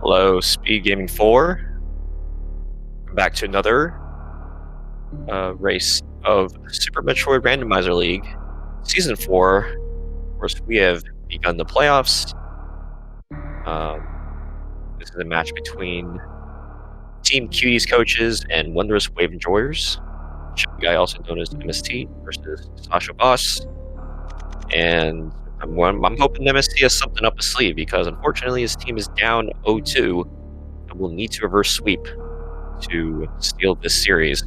Hello, Speed Gaming 4. Back to another race of Super Metroid Randomizer League. Season 4. Of course, we have begun the playoffs. This is a match between Team Cuties coaches and Wondrous Wave Enjoyers. Guy also known as MST versus Sasha Boss. And I'm hoping MST has something up his sleeve because unfortunately his team is down 0-2 and will need to reverse sweep to steal this series.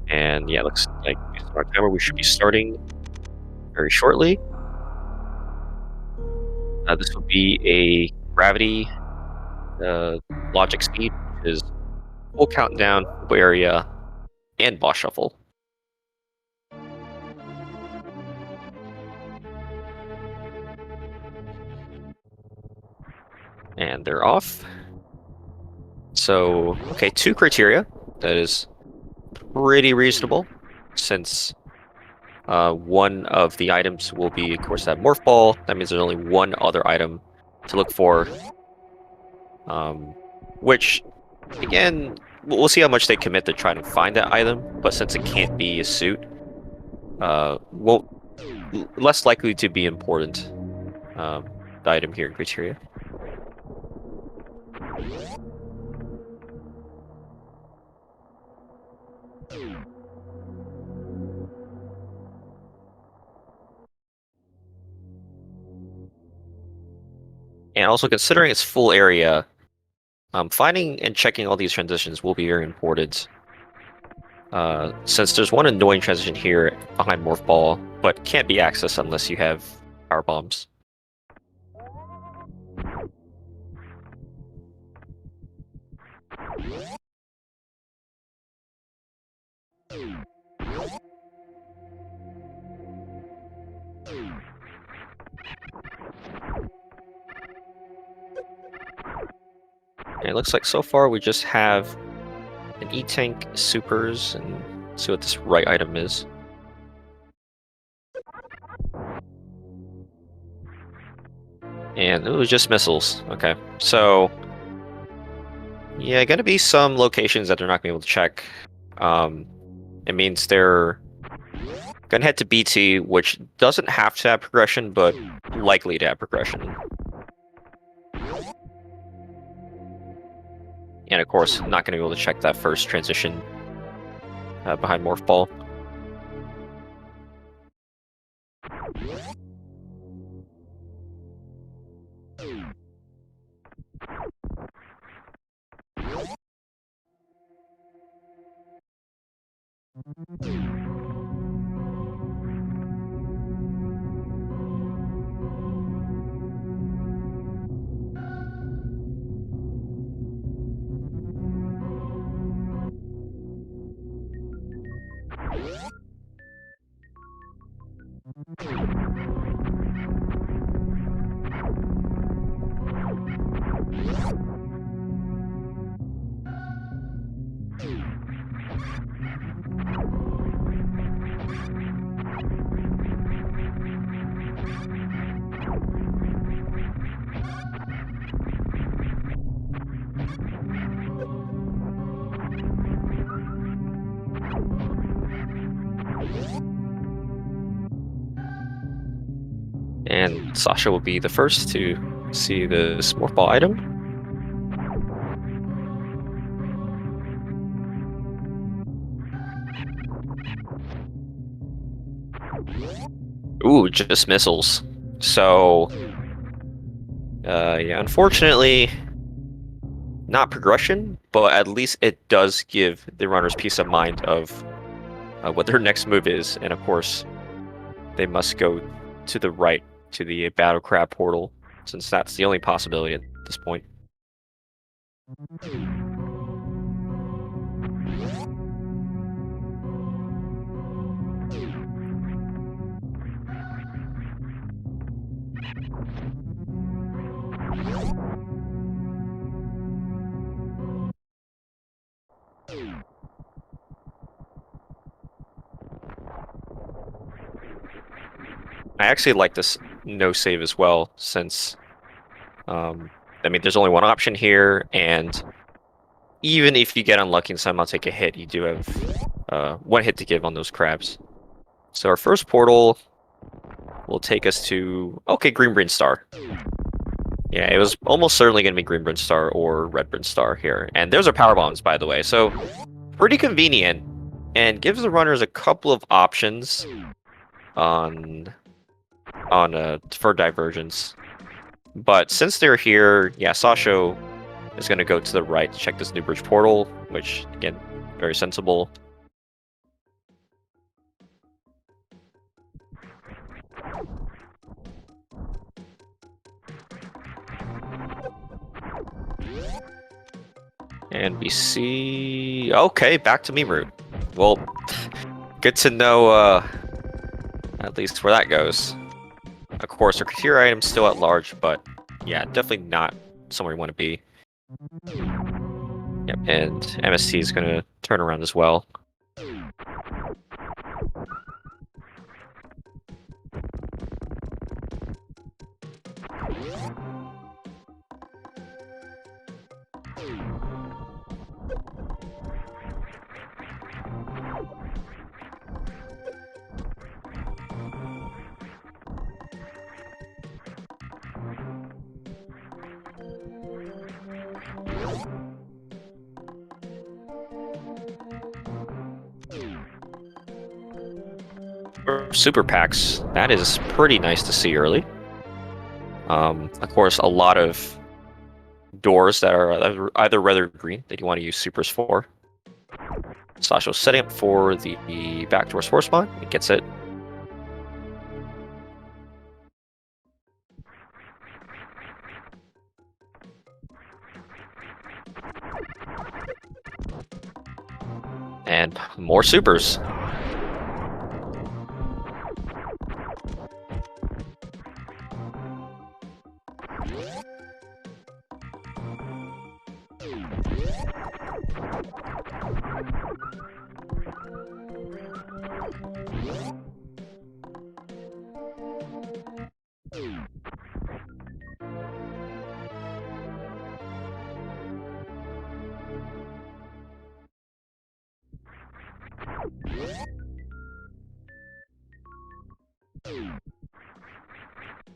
And yeah, looks like based on our timer, we should be starting very shortly. This will be a gravity logic speed, which is full countdown, area, and boss shuffle. And they're off. So, okay, 2 criteria. That is pretty reasonable, since one of the items will be, of course, that morph ball. That means there's only one other item to look for. Which, again, we'll see how much they commit to trying to find that item, but since it can't be a suit, won't less likely to be important. The item here in criteria. And also considering its full area, finding and checking all these transitions will be very important. Since there's one annoying transition here behind Morph Ball, but can't be accessed unless you have power bombs. And it looks like so far we just have an E-Tank supers and see what this right item is. And it was just missiles. Okay, so yeah, gonna be some locations that they're not gonna be able to check. It means they're gonna head to BT, which doesn't have to have progression, but likely to have progression. And of course, not gonna be able to check that first transition behind Morph Ball. And Sasha will be the first to see this Morph Ball item. Ooh, just missiles. So, yeah, unfortunately, not progression, but at least it does give the runners peace of mind of what their next move is. And of course, they must go to the right to the Battle Crab portal, since that's the only possibility at this point. I actually like this no save as well, since I mean, there's only one option here, and even if you get unlucky and somehow take a hit, you do have one hit to give on those crabs. So our first portal will take us to, okay, Green Bryn Star. Yeah, it was almost certainly going to be Green Bryn Star or Red Bryn Star here. And there's our power bombs, by the way. So pretty convenient, and gives the runners a couple of options on for divergence. But since they're here, yeah, Sasho is going to go to the right to check this new bridge portal, which, again, very sensible. And we see... Okay, back to Mimu. Well, good to know at least where that goes. Of course, our criteria item's still at large, but yeah, definitely not somewhere you want to be. Yep, and MST is going to turn around as well. Super packs, that is pretty nice to see early. Of course, a lot of doors that are either red or green that you want to use supers for. Sasho's setting up for the backdoor spore spawn. It gets it. And more supers.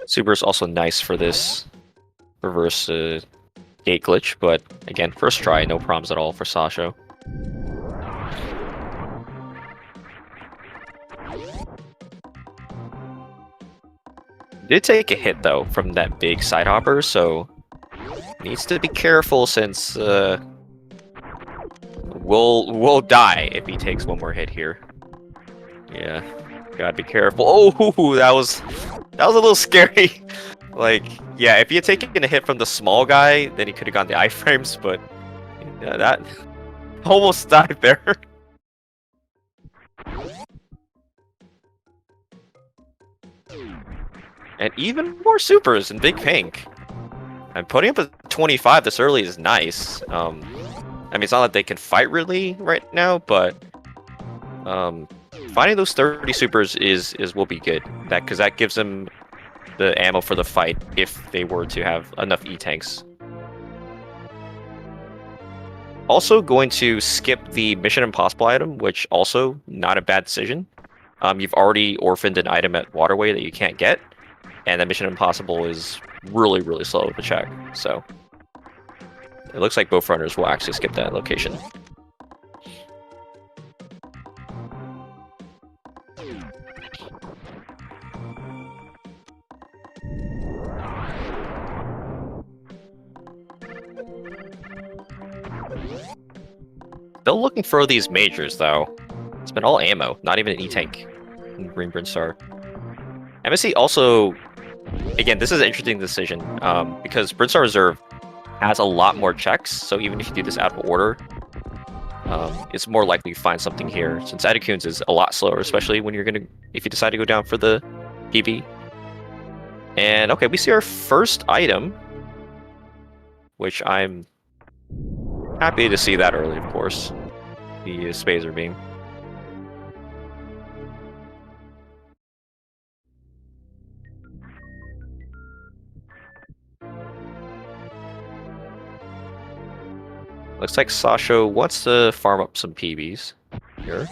Super is also nice for this reverse gate glitch, but again, first try, no problems at all for Sasho. Did take a hit though from that big side hopper, so needs to be careful since we'll die if he takes one more hit here. Yeah, gotta be careful. Oh, that was a little scary. Like, yeah, if he had taken a hit from the small guy, then he could have gotten the iframes, but yeah, that almost died there. And even more supers in Big Pink. And putting up a 25 this early is nice. I mean, it's not that they can fight really right now, but finding those 30 supers will be good. Because that gives them the ammo for the fight if they were to have enough E-tanks. Also going to skip the Mission Impossible item, which also not a bad decision. You've already orphaned an item at Waterway that you can't get, and that Mission Impossible is really, really slow to check. So it looks like both runners will actually skip that location. Still looking for these majors, though. It's been all ammo, not even an E-tank in Green Bryn Star. MSC also, again, this is an interesting decision, because Bryn Star Reserve has a lot more checks, so even if you do this out of order, it's more likely to find something here, since Adakuns is a lot slower, especially when if you decide to go down for the PB. And okay, we see our first item, which I'm happy to see that early, of course. The Spazer Beam. Looks like Sasha wants to farm up some PBs here.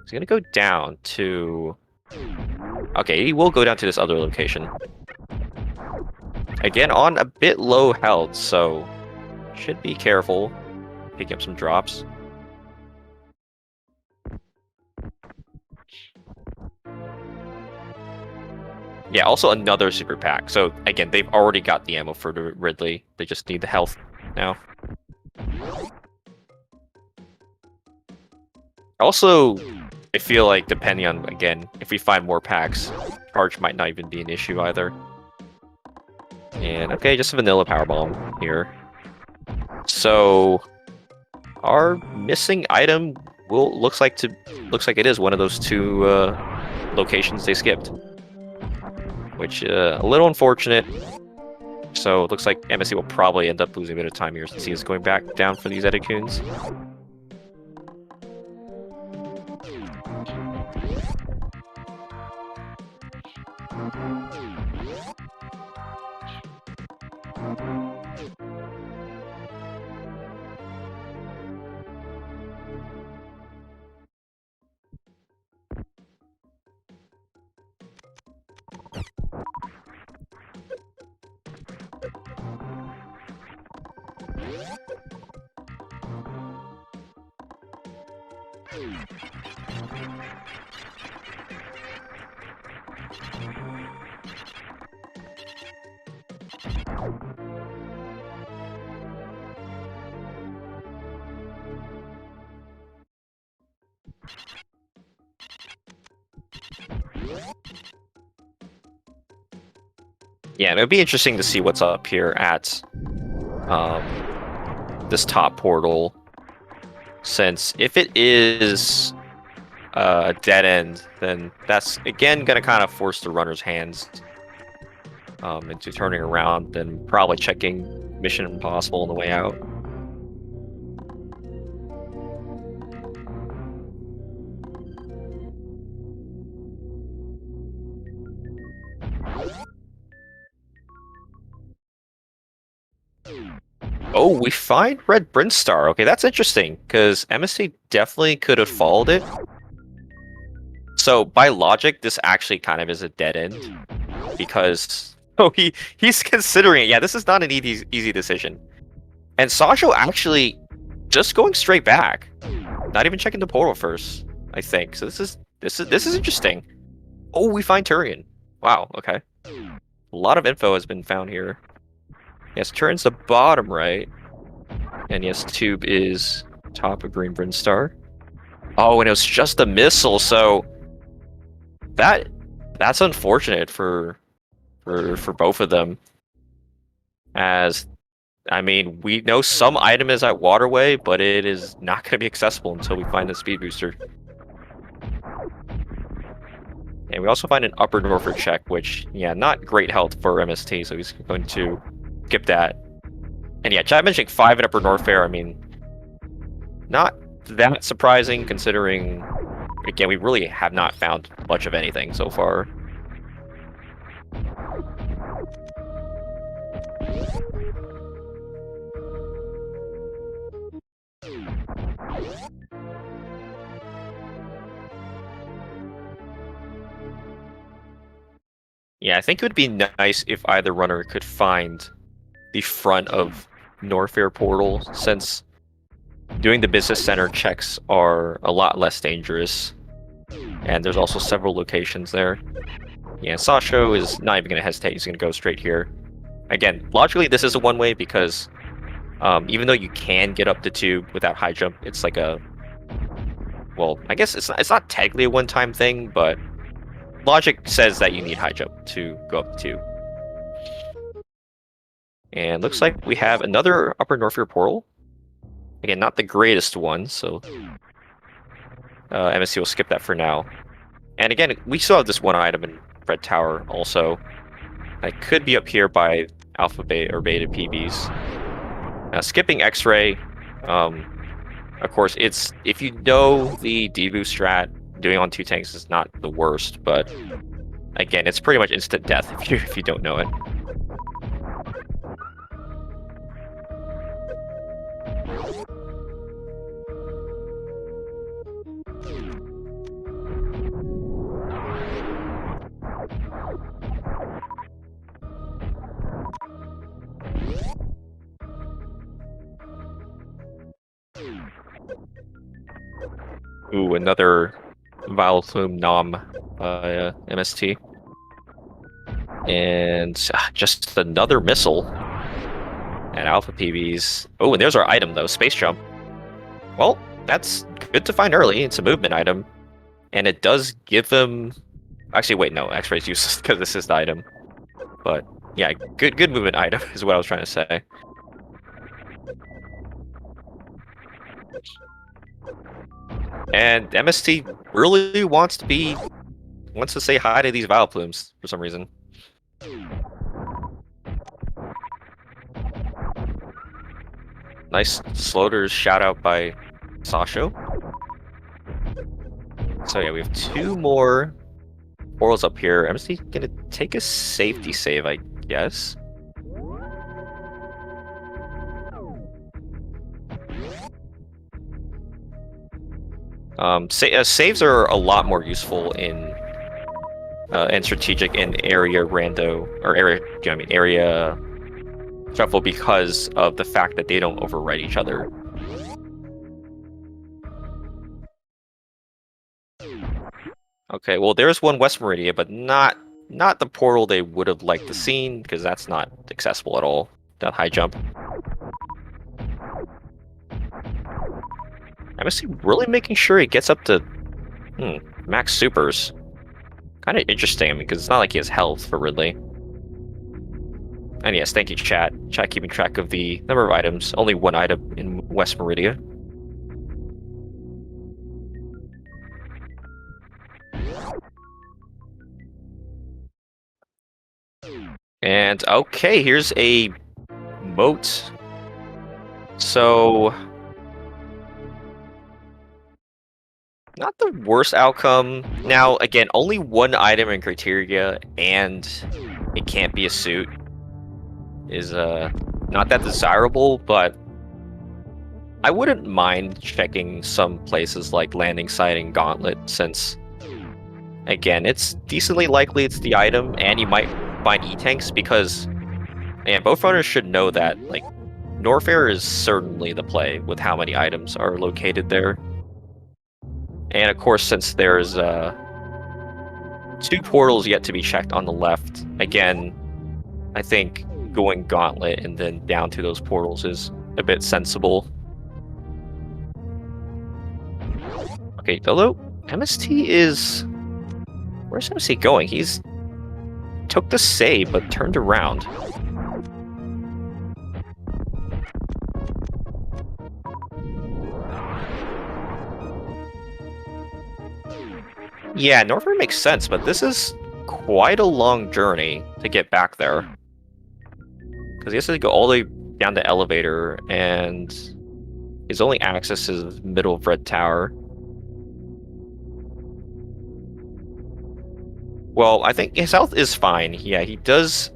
He's gonna go down to... Okay, he will go down to this other location. Again, on a bit low health, so should be careful. Picking up some drops. Yeah, also another super pack. So again, they've already got the ammo for the Ridley. They just need the health now. Also, I feel like depending on, again, if we find more packs, charge might not even be an issue either. And okay, just a vanilla power bomb here. So our missing item looks like it is one of those two locations they skipped, which a little unfortunate. So it looks like MSC will probably end up losing a bit of time here since he is going back down for these Edicoons. Yeah, it would be interesting to see what's up here at this top portal, since if it is a dead end, then that's again gonna kind of force the runner's hands into turning around and probably checking Mission Impossible on the way out. Oh, we find Red Brinstar. Okay, that's interesting, because MSC definitely could have followed it. So, by logic, this actually kind of is a dead end, because... Oh, he's considering it. Yeah, this is not an easy decision. And Sasho actually just going straight back. Not even checking the portal first, I think. So this is interesting. Oh, we find Turian. Wow, okay. A lot of info has been found here. Yes, Turian's the bottom right. And yes, Tube is top of Green Brinstar. Oh, and it was just a missile, so that's unfortunate for both of them. As I mean, we know some item is at Waterway, but it is not going to be accessible until we find the speed booster. And we also find an Upper Norfolk check, which, yeah, not great health for MST, so he's going to skip that. And yeah, Chad mentioning 5 in Upper Norfair, I mean, not that surprising considering, again, we really have not found much of anything so far. Yeah, I think it would be nice if either runner could find the front of Norfair portal, since doing the business center checks are a lot less dangerous. And there's also several locations there. Yeah, Sasho is not even going to hesitate. He's going to go straight here. Again, logically, this is a one-way because even though you can get up the tube without high jump, it's like a... Well, I guess it's not technically a one-time thing, but logic says that you need high jump to go up the tube. And looks like we have another Upper Norfair portal. Again, not the greatest one, so MSC will skip that for now. And again, we still have this one item in Red Tower also. That could be up here by Alpha Beta or Beta PBs. Skipping X-Ray, of course, it's if you know the debuff strat, doing on 2 tanks is not the worst, but again, it's pretty much instant death if you don't know it. Ooh, another Vile Plume Nom MST. And just another missile at Alpha PBs. Oh, and there's our item, though. Space Jump. Well, that's good to find early. It's a movement item. And it does give them... Actually, wait, no. X-Ray's useless because this is the item. But, yeah, good movement item is what I was trying to say. And MST really wants to say hi to these Vile Plumes for some reason. Nice Slaughter's shout out by Sasho. So yeah, we have 2 more portals up here. MST gonna take a safety save, I guess. Saves are a lot more useful in and strategic in area rando or area shuffle because of the fact that they don't overwrite each other. Okay, well there's one West Meridia, but not the portal they would have liked to seen because that's not accessible at all. That high jump. I'm really making sure he gets up to max supers. Kind of interesting, I mean, because it's not like he has health for Ridley. And yes, thank you, chat. Chat keeping track of the number of items. Only 1 item in West Meridia. And okay, here's a moat. So not the worst outcome. Now, again, only 1 item in criteria, and it can't be a suit. Is not that desirable, but I wouldn't mind checking some places like Landing Site and Gauntlet, since, again, it's decently likely it's the item, and you might find E-Tanks, because, and both runners should know that, like, Norfair is certainly the play with how many items are located there. And of course, since there's 2 portals yet to be checked on the left, again, I think going Gauntlet and then down to those portals is a bit sensible. Okay, although MST is... Where's MST going? He's took the save, but turned around. Yeah, Norfair makes sense, but this is quite a long journey to get back there. Because he has to go all the way down the elevator, and his only access is middle of Red Tower. Well, I think his health is fine. Yeah, he does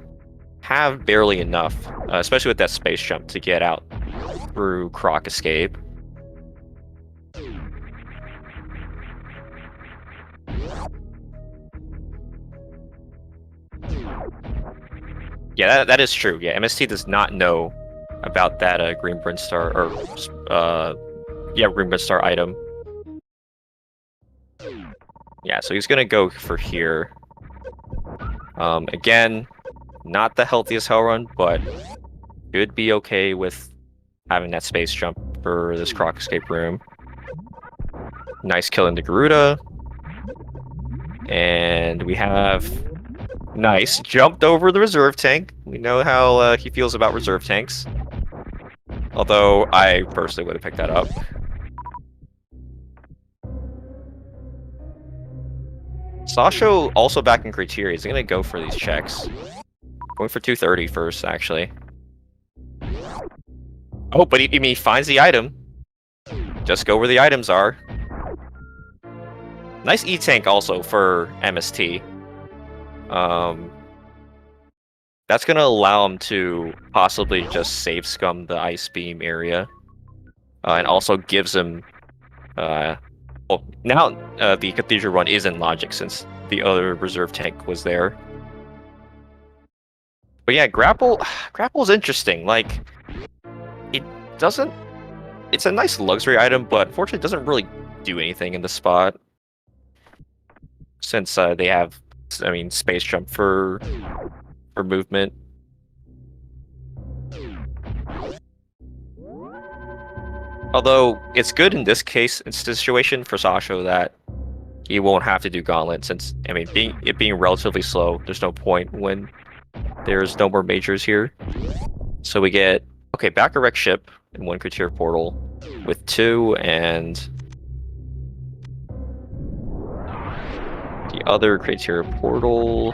have barely enough, especially with that space jump, to get out through Croc Escape. Yeah, that is true. Yeah, MST does not know about that Green Brinstar, or Green Brinstar item. Yeah, so he's gonna go for here. Again, not the healthiest hell run, but should be okay with having that space jump for this Croc Escape room. Nice kill into Garuda. And we have... Nice. Jumped over the reserve tank. We know how he feels about reserve tanks. Although, I personally would have picked that up. Sasho also back in criteria. He's gonna go for these checks. Going for 230 first, actually. Oh, but he finds the item. Just go where the items are. Nice E-Tank also for MST. That's gonna allow him to possibly just save scum the Ice Beam area. And also gives him... well, now the Cathedral run is in logic since the other reserve tank was there. But yeah, Grapple is interesting. Like, it doesn't... It's a nice luxury item, but unfortunately it doesn't really do anything in the spot. Since they have, I mean, space jump for movement. Although it's good in this case, in this situation for Sasho that he won't have to do Gauntlet since, I mean, it being relatively slow, there's no point when there's no more majors here. So we get, okay, back a wreck ship and 1 Coutier portal with 2 and the other Coutier portal.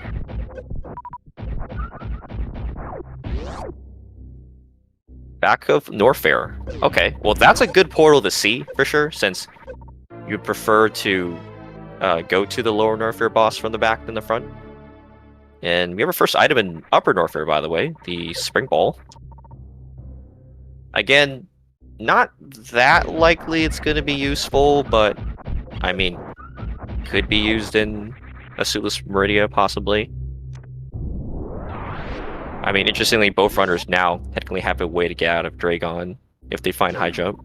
Back of Norfair. Okay, well that's a good portal to see for sure, since you prefer to go to the lower Norfair boss from the back than the front. And we have our first item in upper Norfair, by the way, the Spring Ball. Again, not that likely it's going to be useful, but I mean, could be used in a Suitless Meridia, possibly. I mean, interestingly, both runners now technically have a way to get out of Dragon if they find high jump.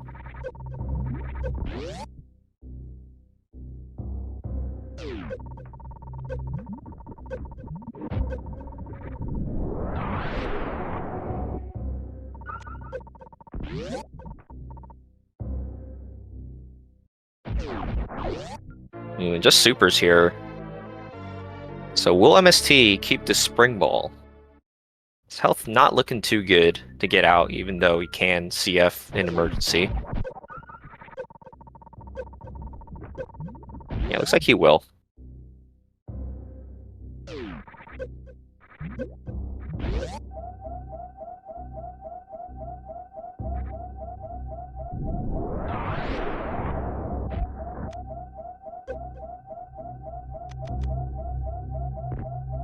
And just supers here. So will MST keep the Spring Ball? His health not looking too good to get out, even though he can CF in emergency. Yeah, looks like he will.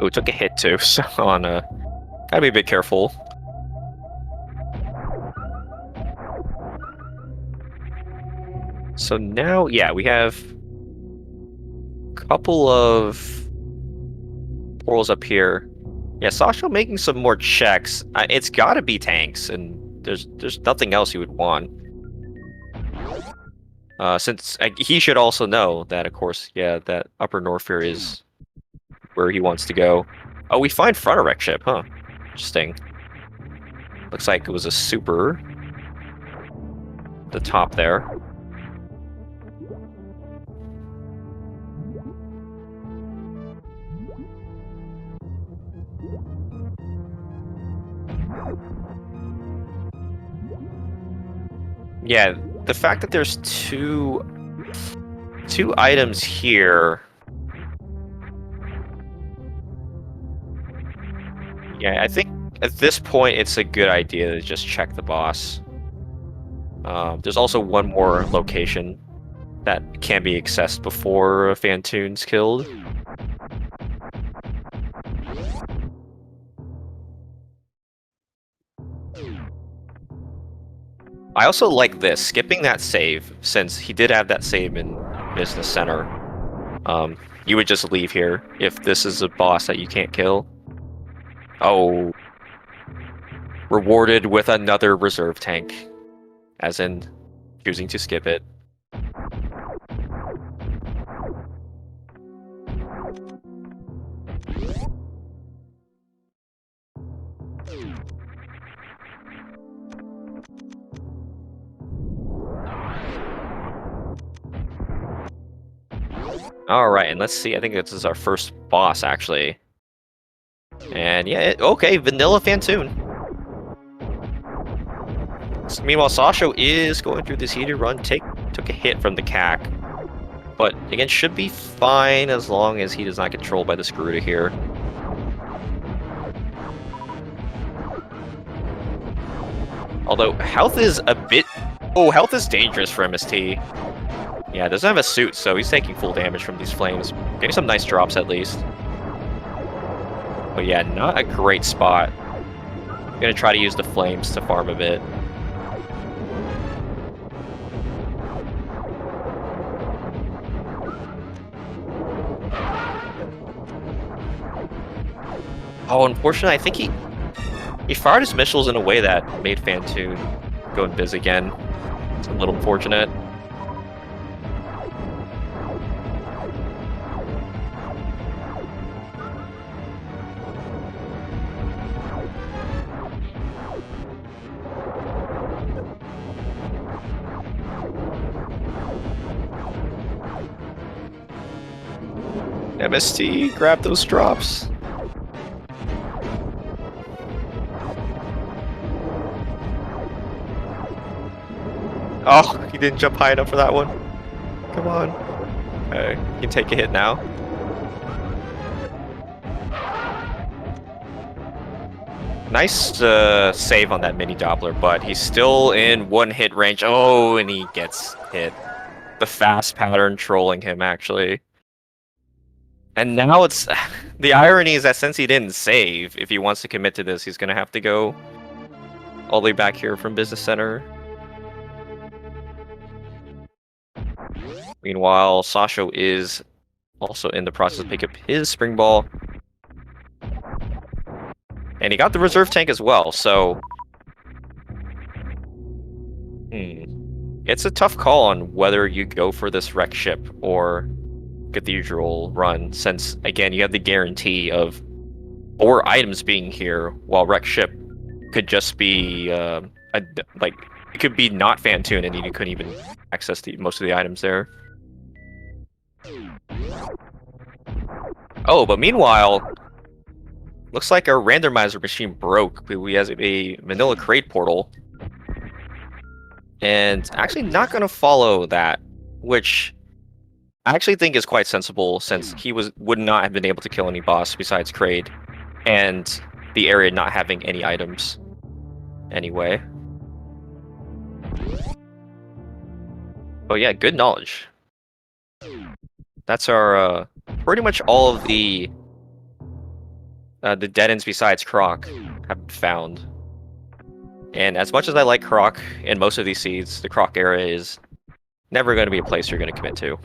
Oh, took a hit too, so on a... Gotta be a bit careful. So now, yeah, we have a couple of portals up here. Yeah, Sasha making some more checks. It's gotta be tanks, and there's nothing else he would want. Since he should also know that, of course, yeah, that upper Norfair is where he wants to go. Oh, we find front erect ship, huh? Interesting. Looks like it was a super. The top there. Yeah, the fact that there's two items here. Yeah, I think at this point it's a good idea to just check the boss. There's also one more location that can be accessed before Fantoon's killed. I also like this, skipping that save, since he did have that save in Business Center. You would just leave here if this is a boss that you can't kill. Oh. Rewarded with another reserve tank. As in, choosing to skip it. Alright, and let's see, I think this is our first boss, actually. And yeah, okay, Vanilla Fantoon. So, meanwhile, Sasho is going through this heated run, took a hit from the CAC. But, again, should be fine as long as he does not get trolled by the Garuda here. Although, health is a bit... Oh, health is dangerous for MST. Yeah, doesn't have a suit, so he's taking full damage from these flames. Getting some nice drops, at least. But yeah, not a great spot. I'm gonna try to use the flames to farm a bit. Oh, unfortunately, I think he fired his missiles in a way that made Fantoon go in biz again. It's a little unfortunate. MST, grab those drops. Oh, he didn't jump high enough for that one. Come on. Okay, you can take a hit now. Nice save on that mini Doppler, but he's still in one hit range. Oh, and he gets hit. The fast pattern trolling him, actually. And now it's... The irony is that since he didn't save, if he wants to commit to this, he's going to have to go all the way back here from Business Center. Meanwhile, Sasho is also in the process of picking up his spring ball. And he got the reserve tank as well, so... It's a tough call on whether you go for this wreck ship or cathedral run, since, again, you have the guarantee of 4 items being here, while wreck ship could just be, it could be not Fantoon, and you couldn't even access most of the items there. Oh, but meanwhile, looks like our randomizer machine broke. We have a Manila crate portal. And actually not going to follow that, which I actually think is quite sensible, since he would not have been able to kill any boss besides Kraid, and the area not having any items anyway. But yeah, good knowledge. That's our pretty much all of the dead ends besides Croc have been found. And as much as I like Croc in most of these seeds, the Croc area is never going to be a place you're going to commit to.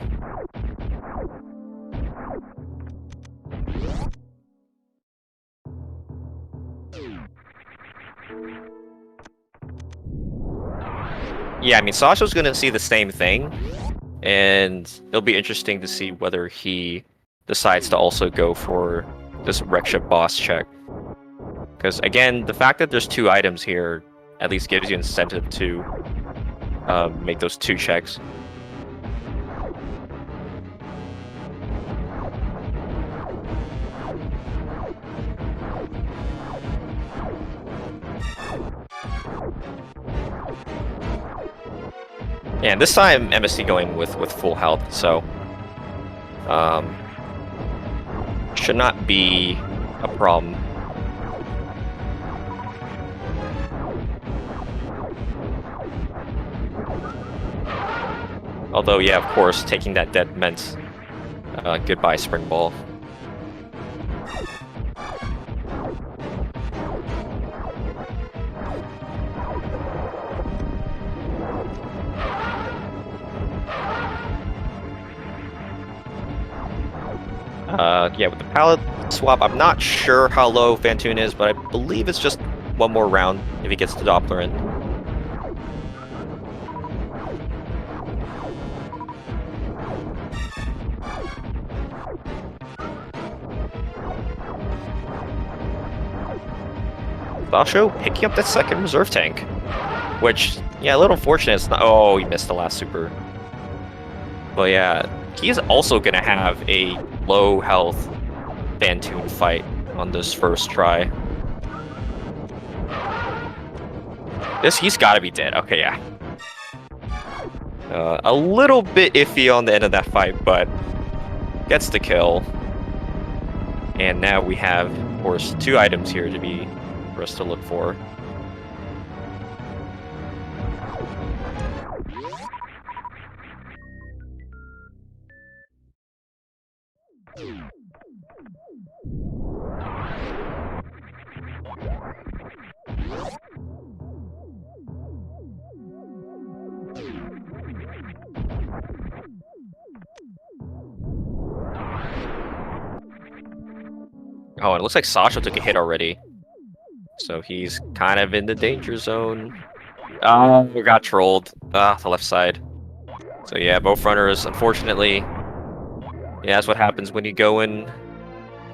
Yeah, I mean, Sasha's going to see the same thing, and it'll be interesting to see whether he decides to also go for this wreck ship boss check. Because, again, the fact that there's 2 items here at least gives you incentive to make those 2 checks. And this time, MST going with full health, so should not be a problem. Although, yeah, of course, taking that dead meant goodbye spring ball. Yeah, with the pallet swap, I'm not sure how low Fantoon is, but I believe it's just 1 more round if he gets the Doppler in. Sasho picking up that second reserve tank, which, yeah, a little unfortunate. It's not. Oh, he missed the last super. But yeah, he is also gonna have a low health Fantoon fight on this first try. He's got to be dead. Okay, yeah. A little bit iffy on the end of that fight, but gets the kill. And now we have, of course, 2 items here for us to look for. Oh, and it looks like Sasha took a hit already. So he's kind of in the danger zone. Oh, we got trolled. Ah, the left side. So yeah, both runners, unfortunately. Yeah, that's what happens when you go in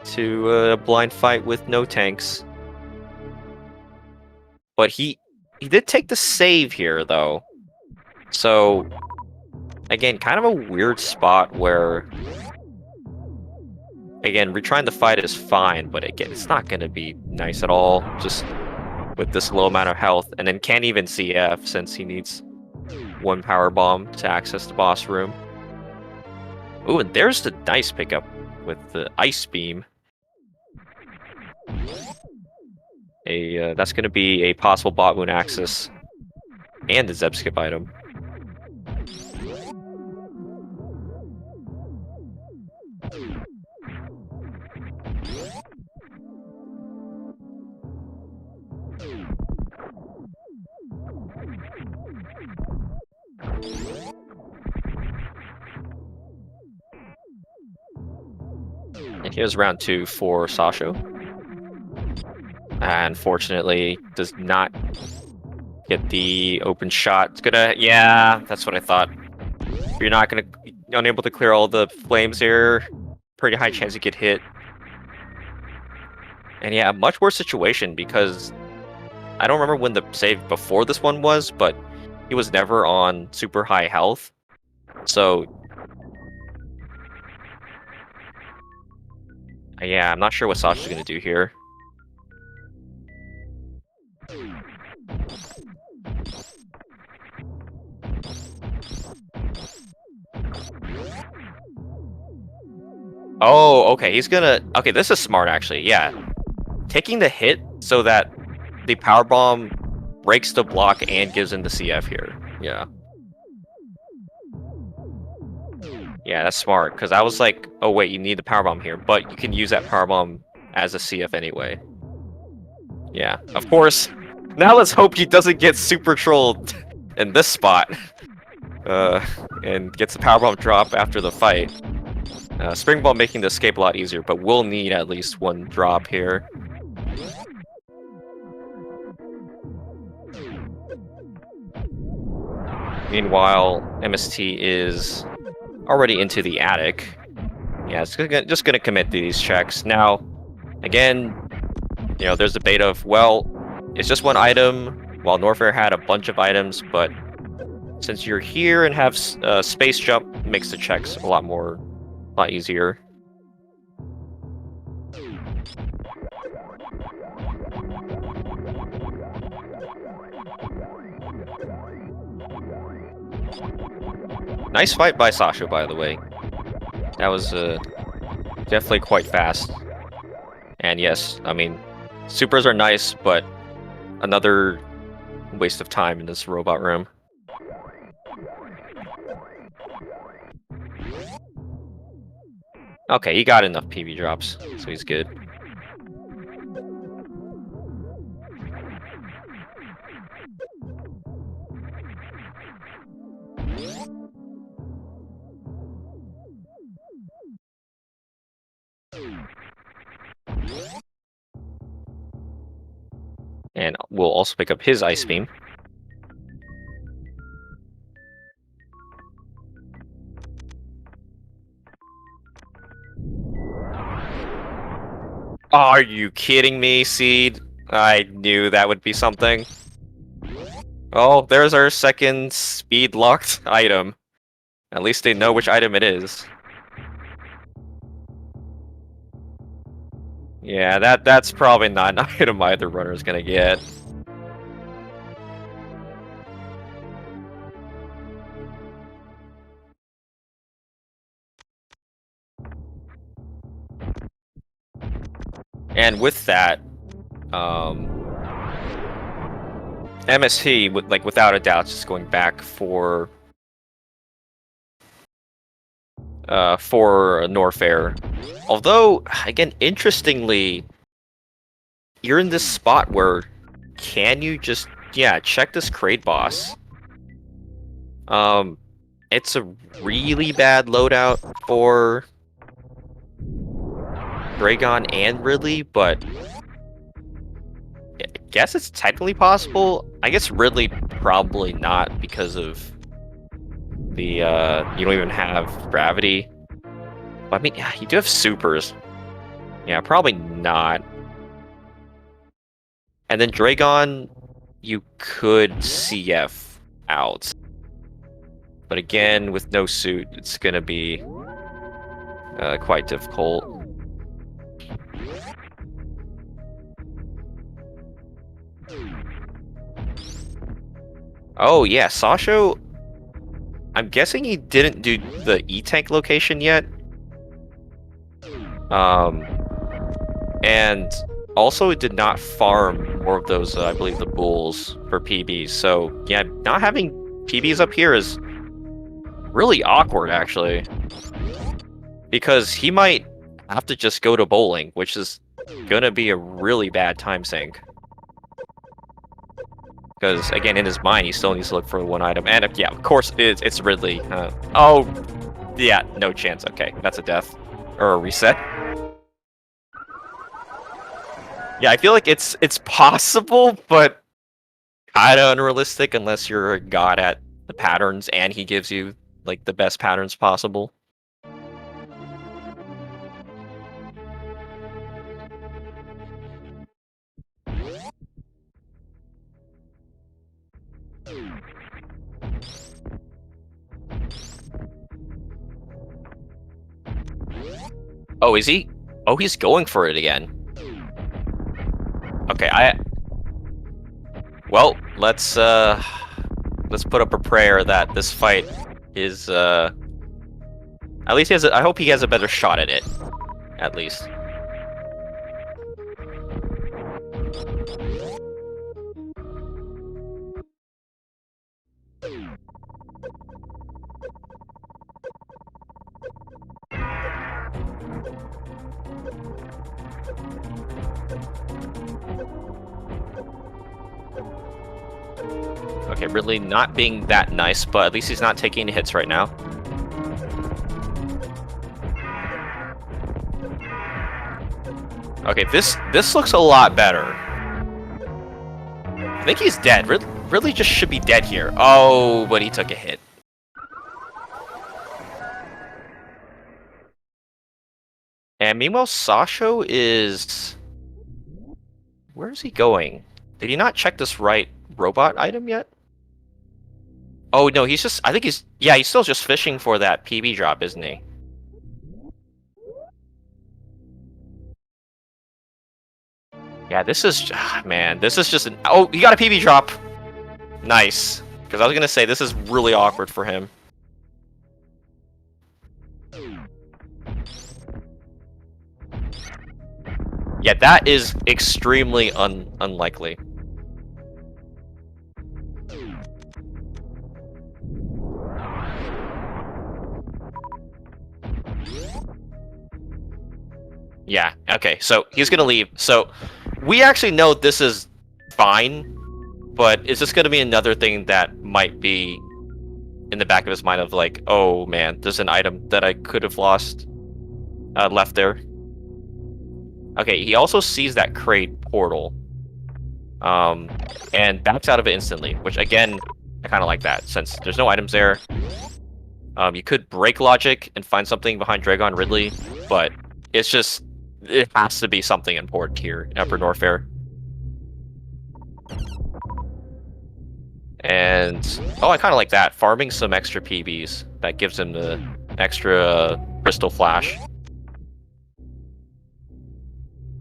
to a blind fight with no tanks. But he did take the save here, though. So, again, kind of a weird spot where again, retrying the fight is fine, but again, it's not gonna be nice at all, just with this low amount of health, and then can't even CF since he needs one power bomb to access the boss room. Ooh, and there's the nice pickup with the ice beam. That's gonna be a possible bot wound access and the Zeb skip item. And here's round 2 for Sasho. Unfortunately, does not get the open shot. It's gonna, yeah, that's what I thought. If you're not unable to clear all the flames here, pretty high chance you get hit. And yeah, much worse situation because I don't remember when the save before this one was, but he was never on super high health. So yeah, I'm not sure what Sasha's gonna do here. Oh, okay, he's gonna... Okay, this is smart, actually, yeah. Taking the hit so that the power bomb breaks the block and gives him the CF here. Yeah. Yeah, that's smart, because I was like, oh wait, you need the power bomb here, but you can use that power bomb as a CF anyway. Yeah, of course. Now let's hope he doesn't get super trolled in this spot. And gets the power bomb drop after the fight. Spring Ball making the escape a lot easier, but we'll need at least one drop here. Meanwhile, MST is already into the attic. Yeah, it's just gonna commit these checks. Now, again, you know, there's a debate of, well, it's just one item, while Norfair had a bunch of items, but since you're here and have space jump, makes the checks a lot easier. Nice fight by Sasha, by the way. That was definitely quite fast. And yes, I mean, supers are nice, but another waste of time in this robot room. Okay, he got enough PB drops, so he's good. And we'll also pick up his ice beam. Oh, are you kidding me, Seed? I knew that would be something. Oh, there's our second speed-locked item. At least they know which item it is. Yeah, that's probably not an item either runner's gonna get. And with that, MST, like without a doubt, just going back for Norfair. Although, again, interestingly, you're in this spot where can you just check this crate boss? It's a really bad loadout for Dragon and Ridley, but I guess it's technically possible. I guess Ridley probably not because of the you don't even have gravity. But I mean, yeah, you do have supers. Yeah, probably not. And then Dragon, you could CF out. But again, with no suit, it's gonna be quite difficult. Oh yeah, Sasho. I'm guessing he didn't do the E-Tank location yet. And also it did not farm more of those, I believe, the bulls for PBs. So yeah, not having PBs up here is really awkward, actually. Because he might have to just go to bowling, which is gonna be a really bad time sink. Because, again, in his mind, he still needs to look for one item. And, yeah, of course, it's Ridley. Oh, yeah, no chance. Okay, that's a death. Or a reset. Yeah, I feel like it's possible, but kind of unrealistic unless you're a god at the patterns and he gives you, like, the best patterns possible. Oh, is he? Oh, he's going for it again. Okay, well, let's put up a prayer that this fight is, at least he has I hope he has a better shot at it. At least. Okay, Ridley not being that nice, but at least he's not taking hits right now. Okay, this looks a lot better. I think he's dead. Ridley just should be dead here. Oh, but he took a hit. And meanwhile, Sasho is... Where is he going? Did he not check this right robot item yet? Oh, no, he's just... I think he's... Yeah, he's still just fishing for that PB drop, isn't he? Yeah, this is... man, this is just an... Oh, he got a PB drop! Nice. Because I was going to say, this is really awkward for him. Yeah, that is extremely unlikely. Yeah, okay, so he's gonna leave. So, we actually know this is fine, but is this gonna be another thing that might be in the back of his mind of like, oh man, there's an item that I could have lost, left there. Okay, he also sees that crate portal, and backs out of it instantly, which again, I kind of like that, since there's no items there. You could break logic and find something behind Dragon Ridley, but it's just, it has to be something important here in Upper Norfair. And, oh, I kind of like that. Farming some extra PBs. That gives him the extra Crystal Flash.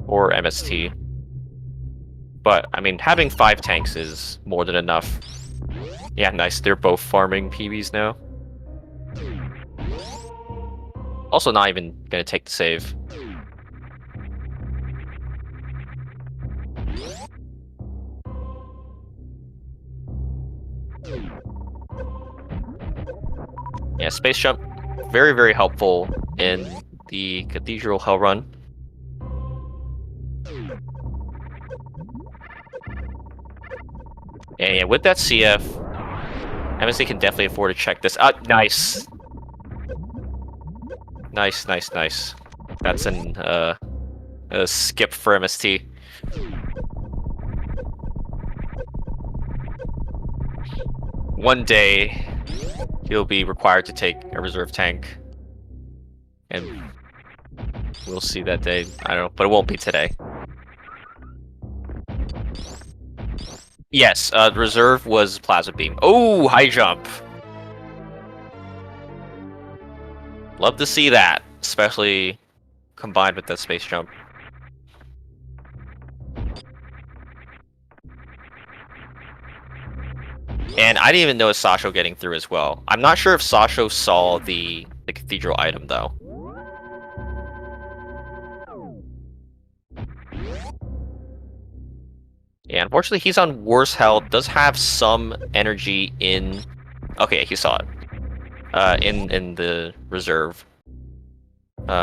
Or MST. But, I mean, having 5 tanks is more than enough. Yeah, nice. They're both farming PBs now. Also not even gonna take the save. Yeah, space jump, very, very helpful in the Cathedral Hell Run. And yeah, with that CF, MSC can definitely afford to check this. Nice. Nice, nice, nice. That's a skip for MST. One day, he'll be required to take a reserve tank. And we'll see that day. I don't know, but it won't be today. Yes, the reserve was Plasma Beam. Oh, high jump! Love to see that, especially combined with that space jump. And I didn't even notice Sasho getting through as well. I'm not sure if Sasho saw the cathedral item, though. Yeah, unfortunately, he's on worse health. Does have some energy in... Okay, he saw it. In the reserve.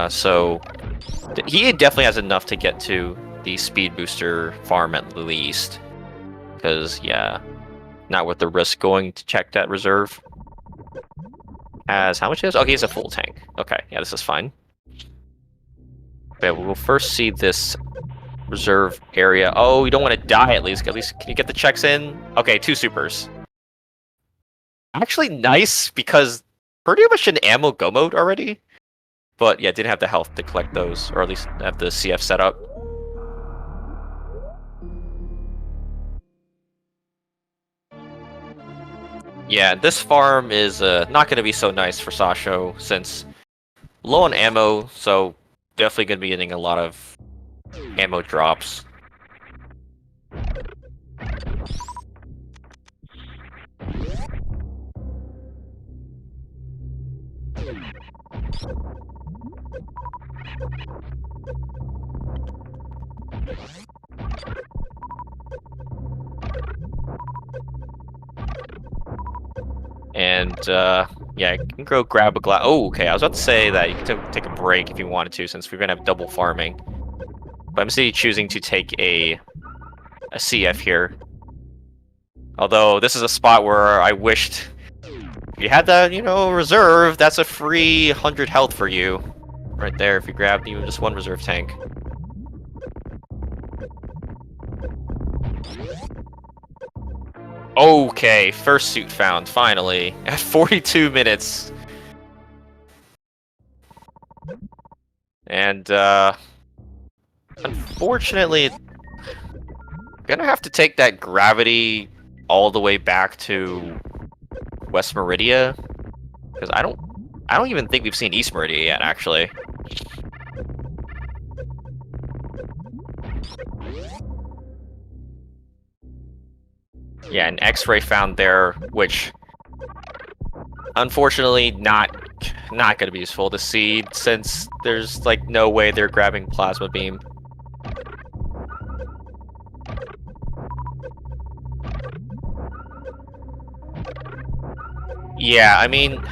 So... He definitely has enough to get to the speed booster farm at least. Because, yeah... Not worth the risk going to check that reserve. As how much is? Okay, he's a full tank. Okay, yeah, this is fine. Okay, we'll first see this reserve area. Oh, you don't want to die at least. At least, can you get the checks in? Okay, 2 supers. Actually, nice, because pretty much in ammo go mode already. But yeah, didn't have the health to collect those, or at least have the CF set up. Yeah, this farm is not going to be so nice for Sasho, since low on ammo, so definitely going to be getting a lot of ammo drops. And, yeah, you can go grab a glass. Oh, okay, I was about to say that you can take a break if you wanted to, since we're going to have double farming. But I'm still choosing to take a CF here. Although, this is a spot where I wished... If you had that, reserve, that's a free 100 health for you. Right there, if you grabbed even just one reserve tank. Okay, first suit found, finally. At 42 minutes. And, unfortunately, I'm gonna have to take that gravity all the way back to West Meridia. Because I don't even think we've seen East Meridia yet, actually. Yeah, an X-ray found there, which unfortunately not gonna be useful to see, since there's like no way they're grabbing plasma beam. Yeah, I mean,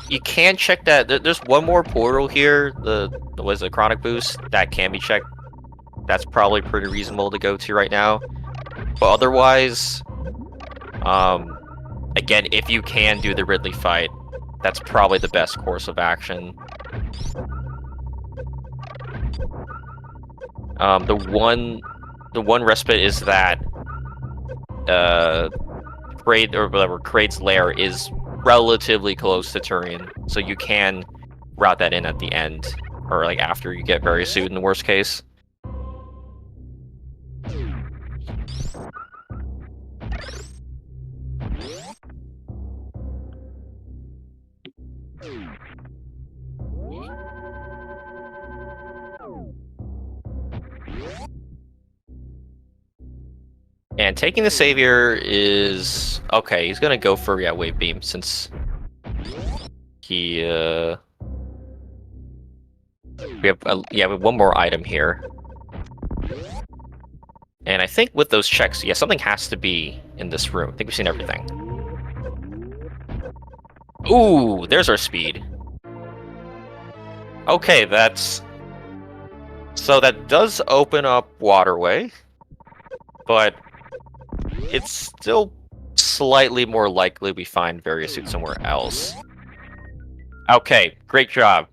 you can check that. There's one more portal here. The was a chronic boost that can be checked. That's probably pretty reasonable to go to right now. But otherwise, again, if you can do the Ridley fight, that's probably the best course of action. The one respite is that Kraid, or whatever, Kraid's lair is relatively close to Turian, so you can route that in at the end, or like after you get very suit in the worst case. And taking the Savior is... Okay, he's gonna go for, yeah, Wave Beam, since he, we have one more item here. And I think with those checks, yeah, something has to be in this room. I think we've seen everything. Ooh, there's our speed. Okay, that's... So that does open up Waterway, but it's still slightly more likely we find various suits somewhere else. Okay, great job.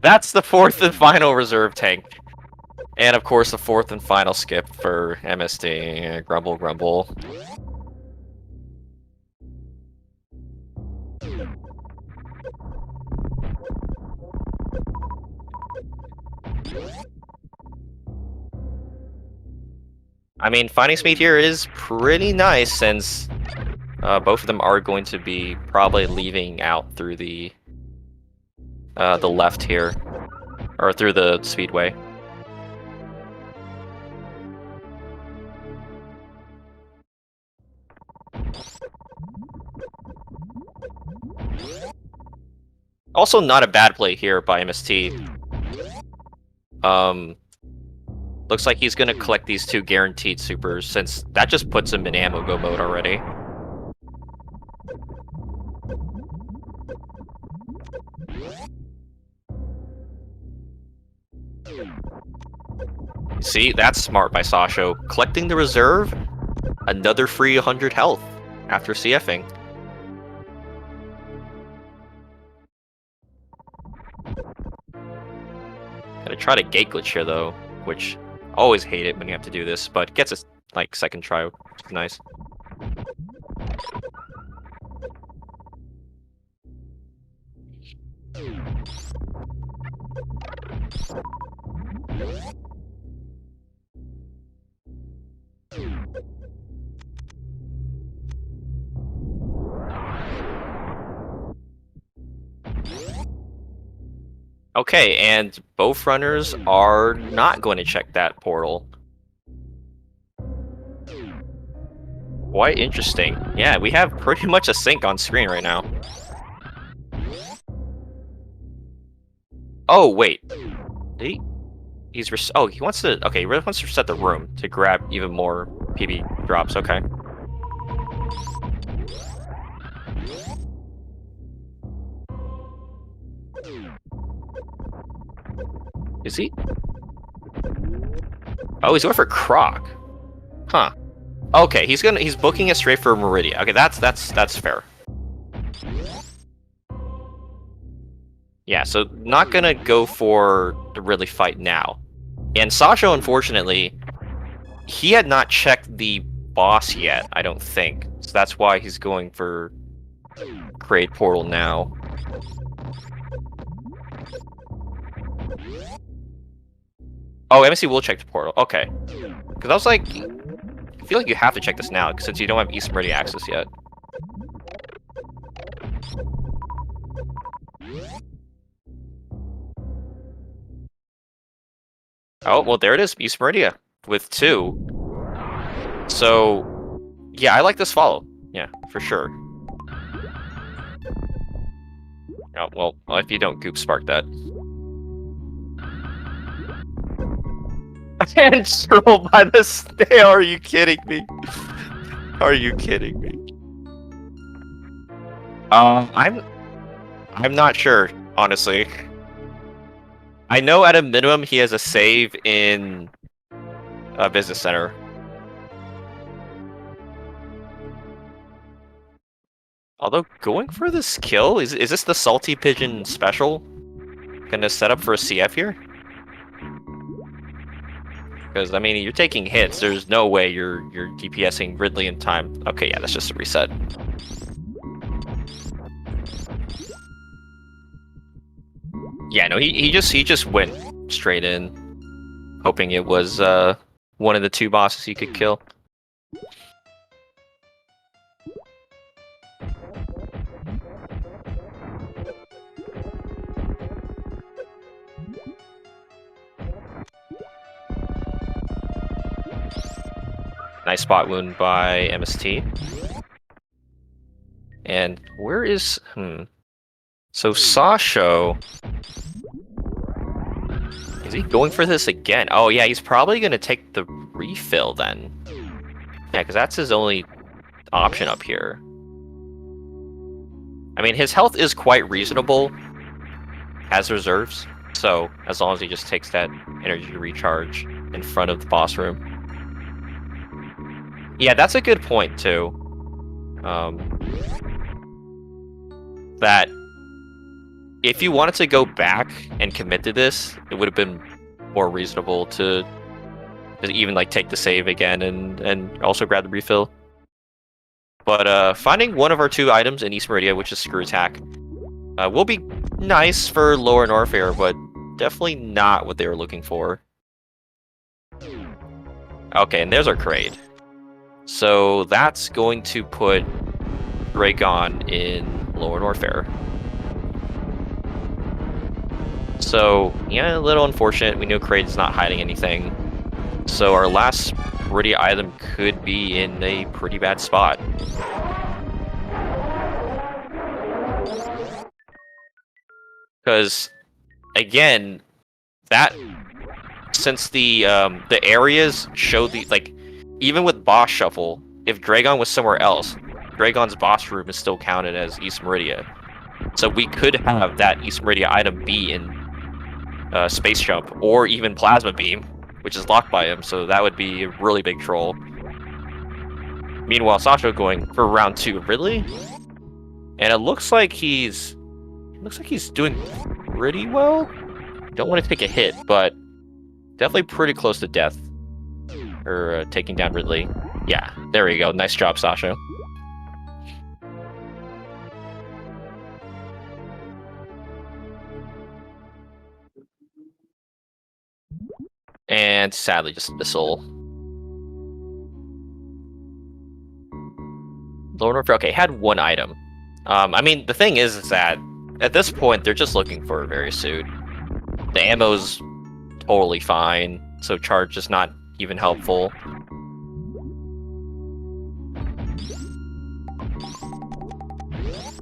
That's the 4th and final reserve tank. And of course, the 4th and final skip for MSD. Grumble, grumble. I mean, finding speed here is pretty nice, since both of them are going to be probably leaving out through the left here, or through the speedway. Also, not a bad play here by MST. Looks like he's gonna collect these 2 guaranteed supers, since that just puts him in ammo go mode already. See, that's smart by Sasho. Collecting the reserve, another free 100 health after CFing. Gonna try to gate glitch here though, which always hate it when you have to do this, but gets a like second try, which is nice. Okay, and both runners are not going to check that portal. Quite interesting. Yeah, we have pretty much a sync on screen right now. Oh, wait. He wants to... Okay, he really wants to reset the room to grab even more PB drops. Okay. Is he? Oh, he's going for Croc. Huh. Okay, he's booking it straight for Meridia. Okay, that's fair. Yeah, so not gonna go for the really fight now. And Sasho, unfortunately, he had not checked the boss yet, I don't think. So that's why he's going for create portal now. Oh, MSC will check the portal. Okay. Because I was like, I feel like you have to check this now, since you don't have East Meridian access yet. Oh, well, there it is, East Meridia, with 2. So, yeah, I like this follow. Yeah, for sure. Oh, well, if you don't goop spark that. And troll by the snail, are you kidding me? Are you kidding me? I'm not sure, honestly. I know at a minimum he has a save in a business center. Although going for this kill, is this the Salty Pigeon special? Gonna set up for a CF here? Because I mean, you're taking hits. There's no way you're DPSing Ridley in time. Okay, yeah, that's just a reset. Yeah, no, he just went straight in, hoping it was one of the 2 bosses he could kill. Nice spot wound by MST. And where is... So Sasho... Is he going for this again? Oh yeah, he's probably going to take the refill then. Yeah, because that's his only option up here. I mean, his health is quite reasonable as reserves. So, as long as he just takes that energy recharge in front of the boss room. Yeah, that's a good point, too. That if you wanted to go back and commit to this, it would have been more reasonable to even like take the save again and also grab the refill. But finding one of our 2 items in East Meridia, which is Screw Attack, will be nice for Lower Norfair, but definitely not what they were looking for. Okay, and there's our crate. So that's going to put Dragon in Lower Norfair. So, yeah, a little unfortunate. We know Kraid's not hiding anything. So our last Meridia item could be in a pretty bad spot. Because, again, that... Since the areas show the... Like, even with boss shuffle, if Dragon was somewhere else, Dragon's boss room is still counted as East Meridia. So we could have that East Meridia item be in Space Jump, or even Plasma Beam, which is locked by him, so that would be a really big troll. Meanwhile, Sasha going for round 2 Ridley, and it looks like he's doing pretty well. Don't want to take a hit, but definitely pretty close to death, or taking down Ridley. Yeah, there we go. Nice job, Sasha. And sadly, just Missile. Lord Orpheus, okay, had one item. I mean, the thing is that at this point, they're just looking for a Very Suit. The ammo's totally fine, so charge is not even helpful.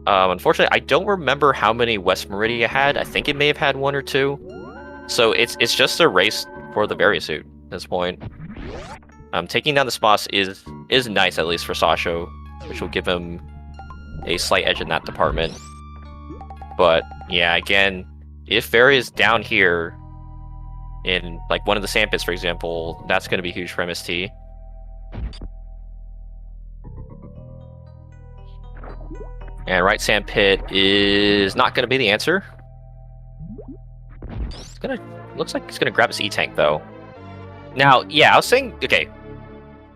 Unfortunately, I don't remember how many West Meridia had. I think it may have had 1 or 2. So it's just a race for the Very Suit at this point. Taking down the spots is nice, at least for Sasha, which will give him a slight edge in that department. But yeah, again, if Very is down here in like one of the sand pits, for example, that's going to be huge for MST. And right sand pit is not going to be the answer. Looks like he's gonna grab his E-Tank though. Now, yeah, I was saying, okay,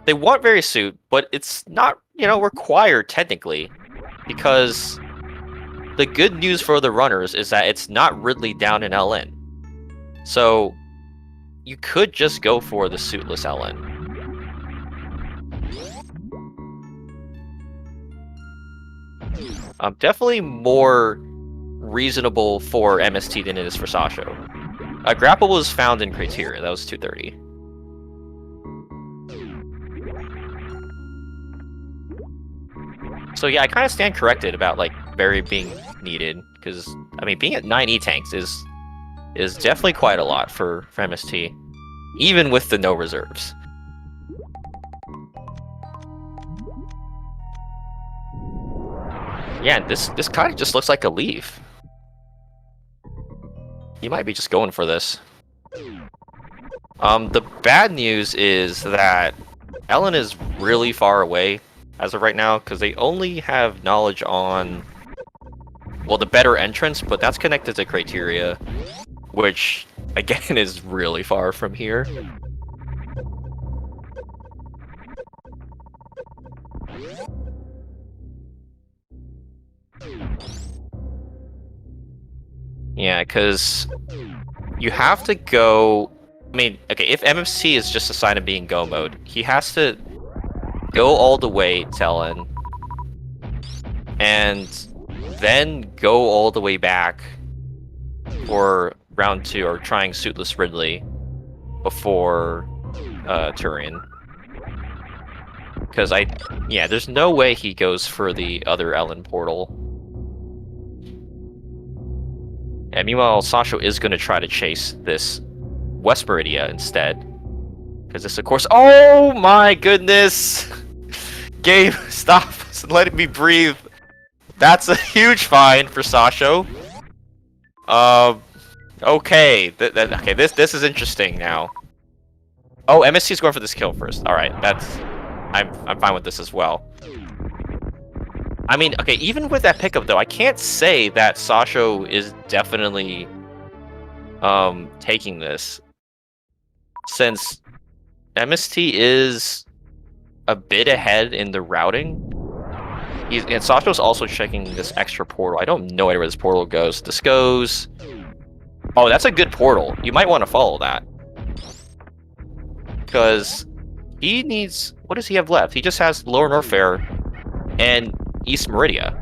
they want Very Suit, but it's not, required technically, because the good news for the runners is that it's not Ridley down in LN. So you could just go for the suitless LN. Definitely more reasonable for MST than it is for Sasha. Grapple was found in Criteria, that was 230. So yeah, I kind of stand corrected about like Very being needed, because I mean being at 9 E-Tanks is definitely quite a lot for MST, even with the no reserves. Yeah, this kind of just looks like a leave. He might be just going for this. The bad news is that Ellen is really far away as of right now, because they only have knowledge on, well, the better entrance, but that's connected to Criteria, which, again, is really far from here. Yeah, because you have to go... I mean, okay, if MFC is just a sign of being go mode, he has to go all the way to Ellen, and then go all the way back for round 2, or trying Suitless Ridley before Turian. Because there's no way he goes for the other Ellen portal. And meanwhile, Sasha is going to try to chase this West Meridia instead. Because this, of course... Oh my goodness! Gabe, stop letting me breathe. That's a huge find for Sasha. Okay. Okay, this is interesting now. Oh, MST's going for this kill first. Alright, I'm fine with this as well. I mean, okay, even with that pickup, though, I can't say that Sasha is definitely taking this, since MST is a bit ahead in the routing. And Sasha's also checking this extra portal. I don't know where this portal goes. This goes... Oh, that's a good portal. You might want to follow that. Because he needs... What does he have left? He just has Lower Norfair and East Meridia.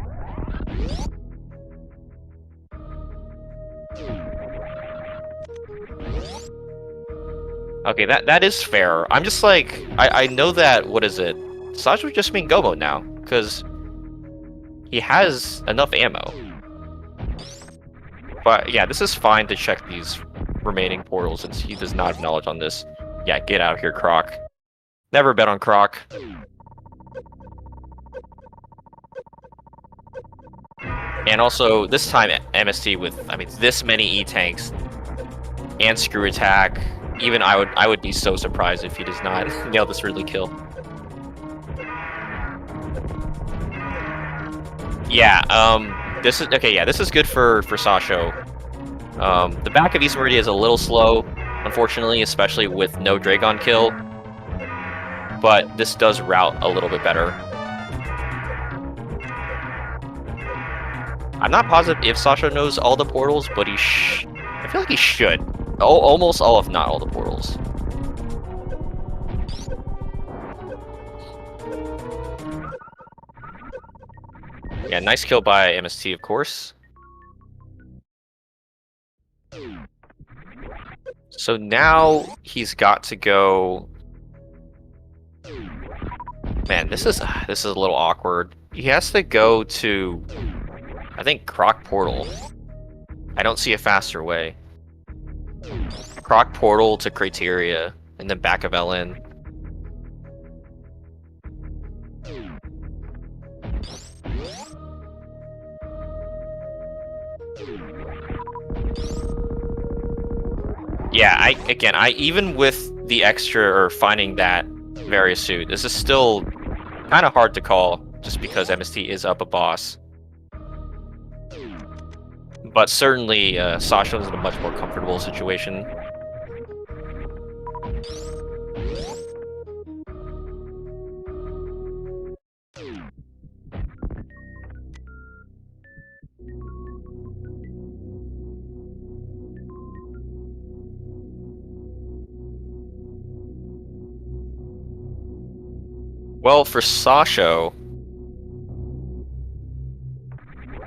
Okay, that is fair. I'm just like... I know that... What is it? Sasha would just mean go mode now. Because he has enough ammo. But yeah, this is fine to check these remaining portals since he does not have knowledge on this. Yeah, get out of here, Croc. Never bet on Croc. And also, this time MST with, I mean, this many E-tanks and screw attack. Even I would be so surprised if he does not nail this early kill. Yeah, this is okay. Yeah, this is good for Sasho. The back of East Meridia is a little slow, unfortunately, especially with no Dragon kill. But this does route a little bit better. I'm not positive if Sasha knows all the portals, but I feel like he should. Almost all, if not all, the portals. Yeah, nice kill by MST, of course. So now he's got to go. Man, this is a little awkward. He has to go to, I think, Croc Portal. I don't see a faster way. Croc Portal to Criteria, and then back of LN. Yeah, I even with the extra or finding that various suit, this is still kind of hard to call just because MST is up a boss. But certainly, Sasha is in a much more comfortable situation. Well, for Sasha,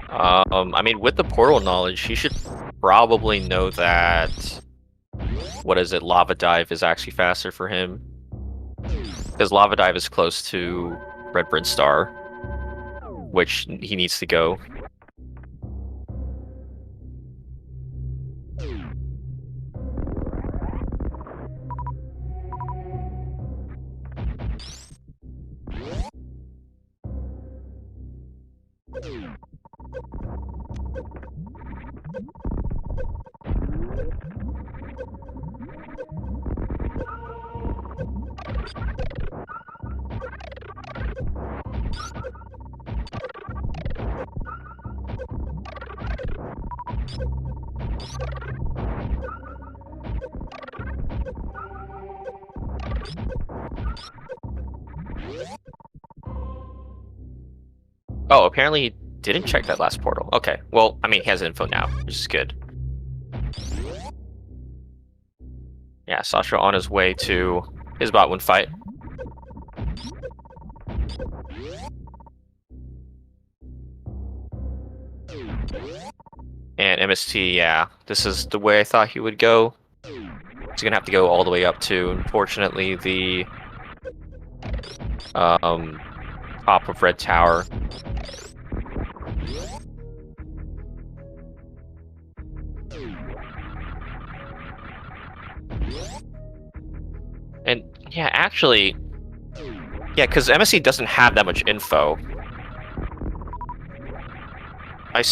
I mean, with the portal knowledge, he should probably know that, what is it, Lava Dive is actually faster for him. Because Lava Dive is close to Red Brinstar, which he needs to go. Oh, apparently he didn't check that last portal. Okay, well, I mean, he has info now, which is good. Yeah, Sasha on his way to his bot 1 fight. And MST, yeah, this is the way I thought he would go. He's gonna have to go all the way up to, unfortunately, the top of Red Tower. And yeah, actually, yeah, because MSC doesn't have that much info. I'm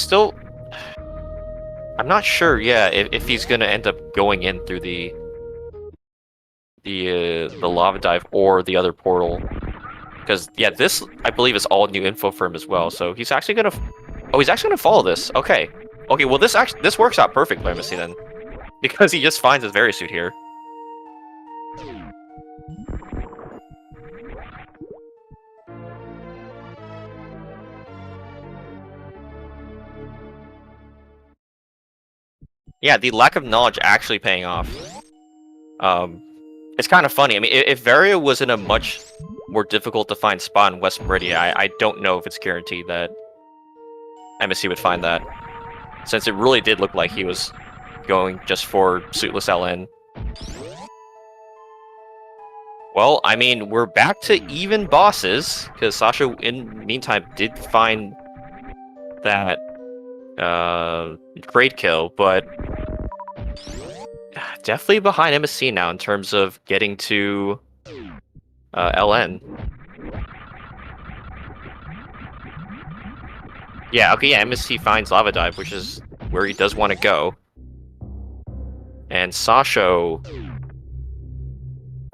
not sure, yeah, if he's gonna end up going in through the lava dive or the other portal. Because yeah, this I believe is all new info for him as well. So he's actually gonna, he's actually gonna follow this. Okay, well this works out perfect for MSC then, because he just finds his Varisuit here. Yeah, the lack of knowledge actually paying off. It's kind of funny. I mean, if Varia was in a much more difficult to find spot in West Meridia, I don't know if it's guaranteed that MSC would find that, since it really did look like he was going just for suitless LN. Well, I mean, we're back to even bosses, because Sasha, in the meantime, did find that great kill, but definitely behind MSC now in terms of getting to LN. Yeah, okay, yeah, MSC finds Lava Dive, which is where he does want to go. And Sasho,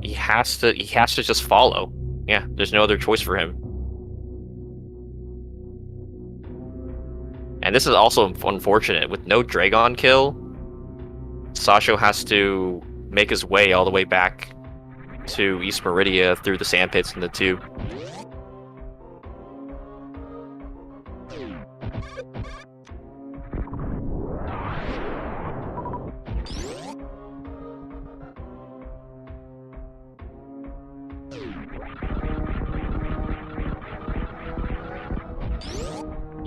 he has to just follow. Yeah, there's no other choice for him. And this is also unfortunate. With no Dragon kill, Sasho has to make his way all the way back to East Meridia through the sand pits and the tube.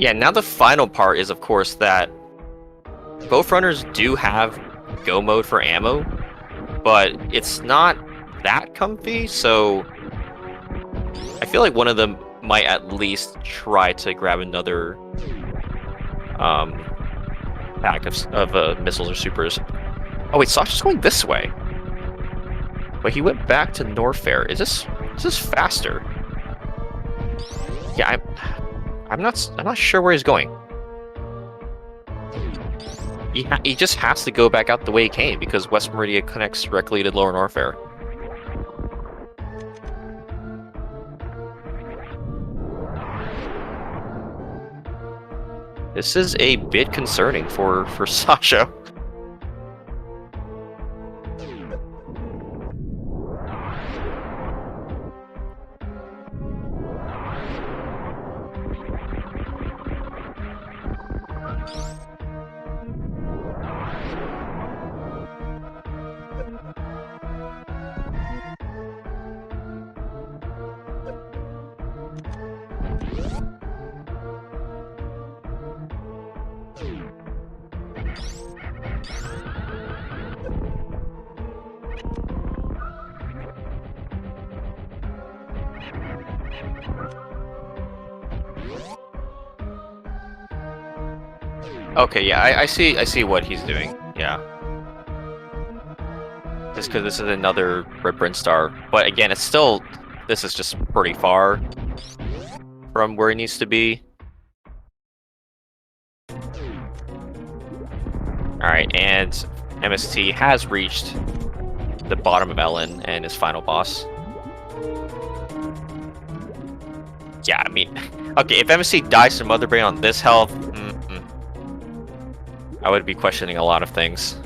Yeah, now the final part is, of course, that both runners do have go mode for ammo, but it's not that comfy, so I feel like one of them might at least try to grab another pack of missiles or supers. Oh wait, Sasha's going this way. But he went back to Norfair. Is this faster? Yeah, I'm not sure where he's going. He just has to go back out the way he came because West Meridia connects directly to Lower Norfair. This is a bit concerning for Sasha. Okay, yeah, I see what he's doing. Yeah. Just because this is another Red Brinstar. But again, it's still... This is just pretty far from where he needs to be. Alright, and MST has reached the bottom of Ellen and his final boss. Yeah, I mean... Okay, if MST dies to Mother Brain on this health... I would be questioning a lot of things.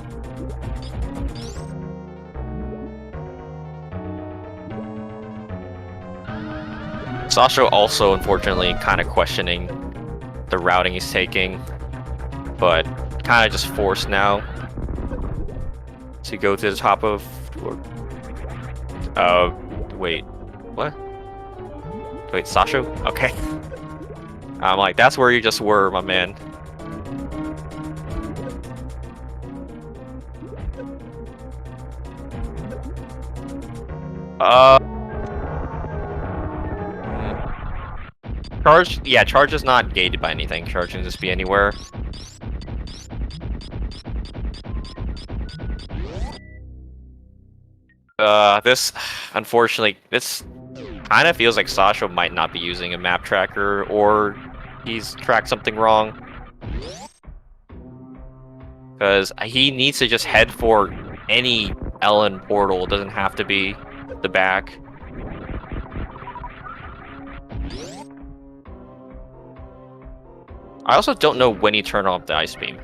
Sasha also, unfortunately, kind of questioning the routing he's taking, but kind of just forced now to go to the top of... wait, what? Wait, Sasha? Okay. I'm like, that's where you just were, my man. Charge? Yeah, charge is not gated by anything. Charge can just be anywhere. This, unfortunately, this kind of feels like Sasha might not be using a map tracker, or he's tracked something wrong. Because he needs to just head for any Ellen portal. It doesn't have to be the back. I also don't know when he turned off the ice beam.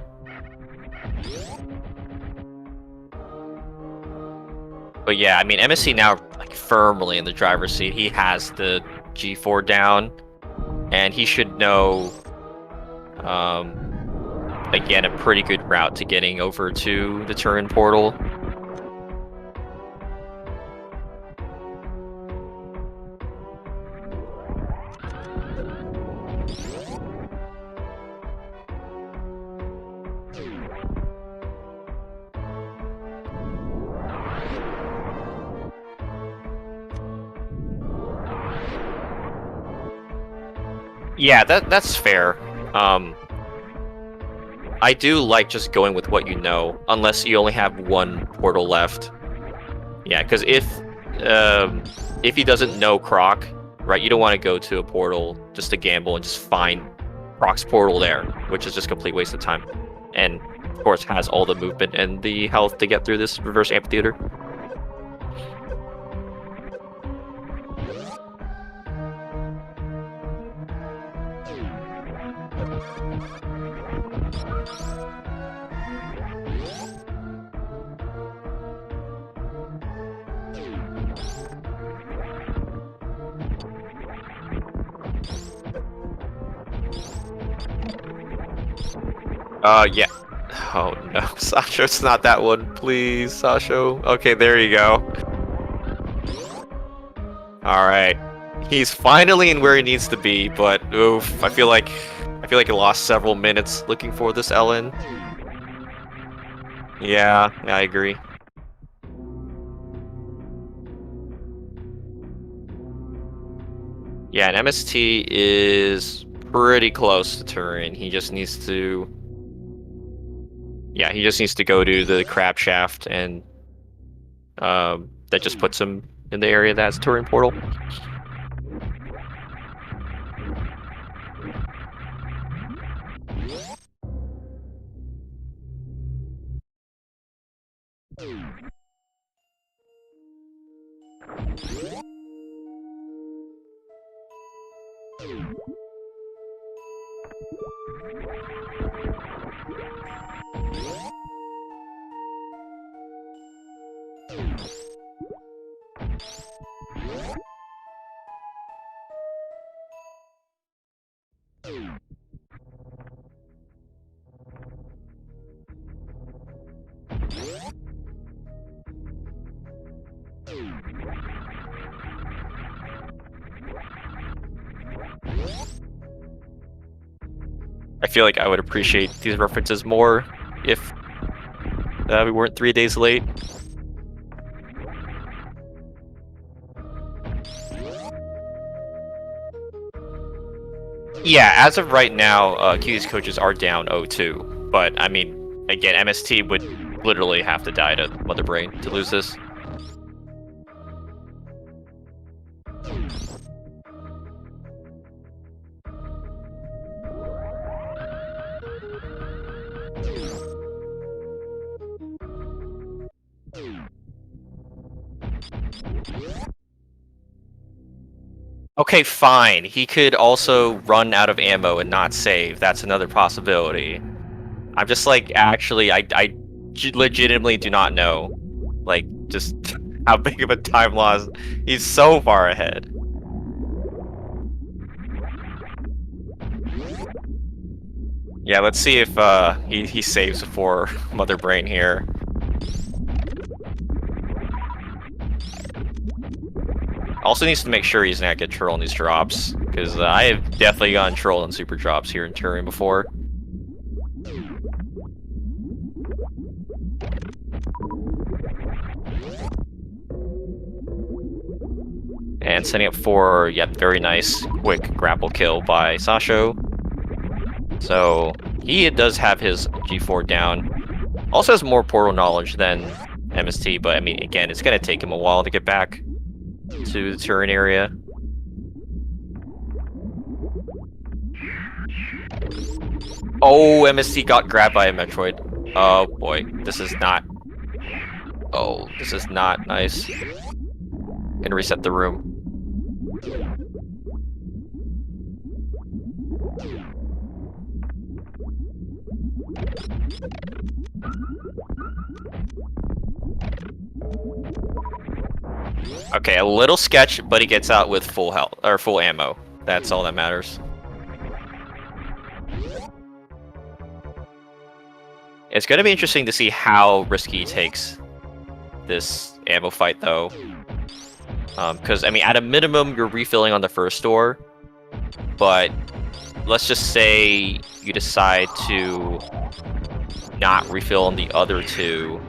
But yeah, I mean, MSC now like firmly in the driver's seat. He has the G4 down, and he should know, again, a pretty good route to getting over to the Turin portal. Yeah, that's fair. I do like just going with what you know, unless you only have one portal left. Yeah, because if he doesn't know Croc, right, you don't want to go to a portal just to gamble and just find Croc's portal there, which is just a complete waste of time. And of course has all the movement and the health to get through this reverse amphitheater. Yeah. Oh no, Sasha, it's not that one. Please, Sasha. Okay, there you go. Alright. He's finally in where he needs to be, but oof, I feel like he lost several minutes looking for this Ellen. Yeah, I agree. Yeah, and MST is pretty close to Turin. He just needs to... Yeah, he just needs to go to the crab shaft, and that just puts him in the area that's Turin portal. I feel like I would appreciate these references more if we weren't 3 days late. Yeah, as of right now, Cuties coaches are down 0-2. But, I mean, again, MST would literally have to die to Mother Brain to lose this. Okay, fine. He could also run out of ammo and not save. That's another possibility. I'm just like, actually, I legitimately do not know. Like, just how big of a time loss. He's so far ahead. Yeah, let's see if he saves before Mother Brain here. Also needs to make sure he's not get trolled on these drops, because I have definitely gotten trolled on super drops here in Turin before. And setting up for, yep, very nice, quick grapple kill by Sasho. So, he does have his G4 down. Also has more portal knowledge than MST, but I mean, again, it's going to take him a while to get back to the Turin area. Oh, MST got grabbed by a Metroid. Oh boy, this is not... Oh, this is not nice. Gonna reset the room. Okay, a little sketch, but he gets out with full health or full ammo. That's all that matters. It's going to be interesting to see how risky he takes this ammo fight, though. Because, I mean, at a minimum, you're refilling on the first door. But let's just say you decide to not refill on the other two.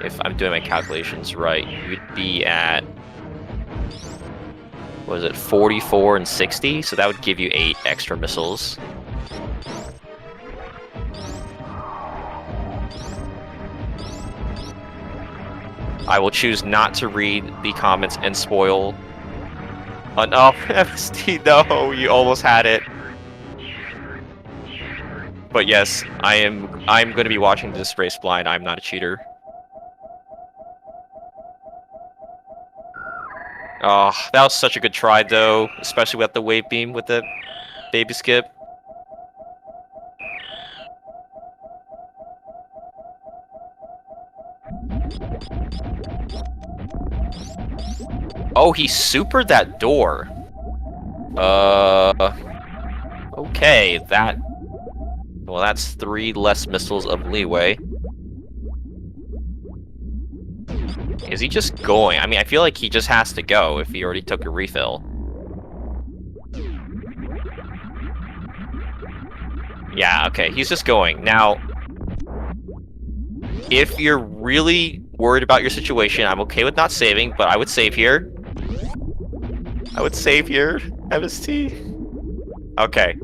If I'm doing my calculations right, you'd be at... what is it, 44 and 60? So that would give you 8 extra missiles. I will choose not to read the comments and spoil. Oh, no, MST, no, you almost had it. But yes, I'm going to be watching this race blind. I'm not a cheater. Oh, that was such a good try, though, especially with the wave beam with the baby skip. Oh, he supered that door. Okay, well, that's 3 less missiles of leeway. Is he just going? I mean, I feel like he just has to go if he already took a refill. Yeah, okay, he's just going. Now, if you're really worried about your situation, I'm okay with not saving, but I would save here. I would save here, MST. Okay.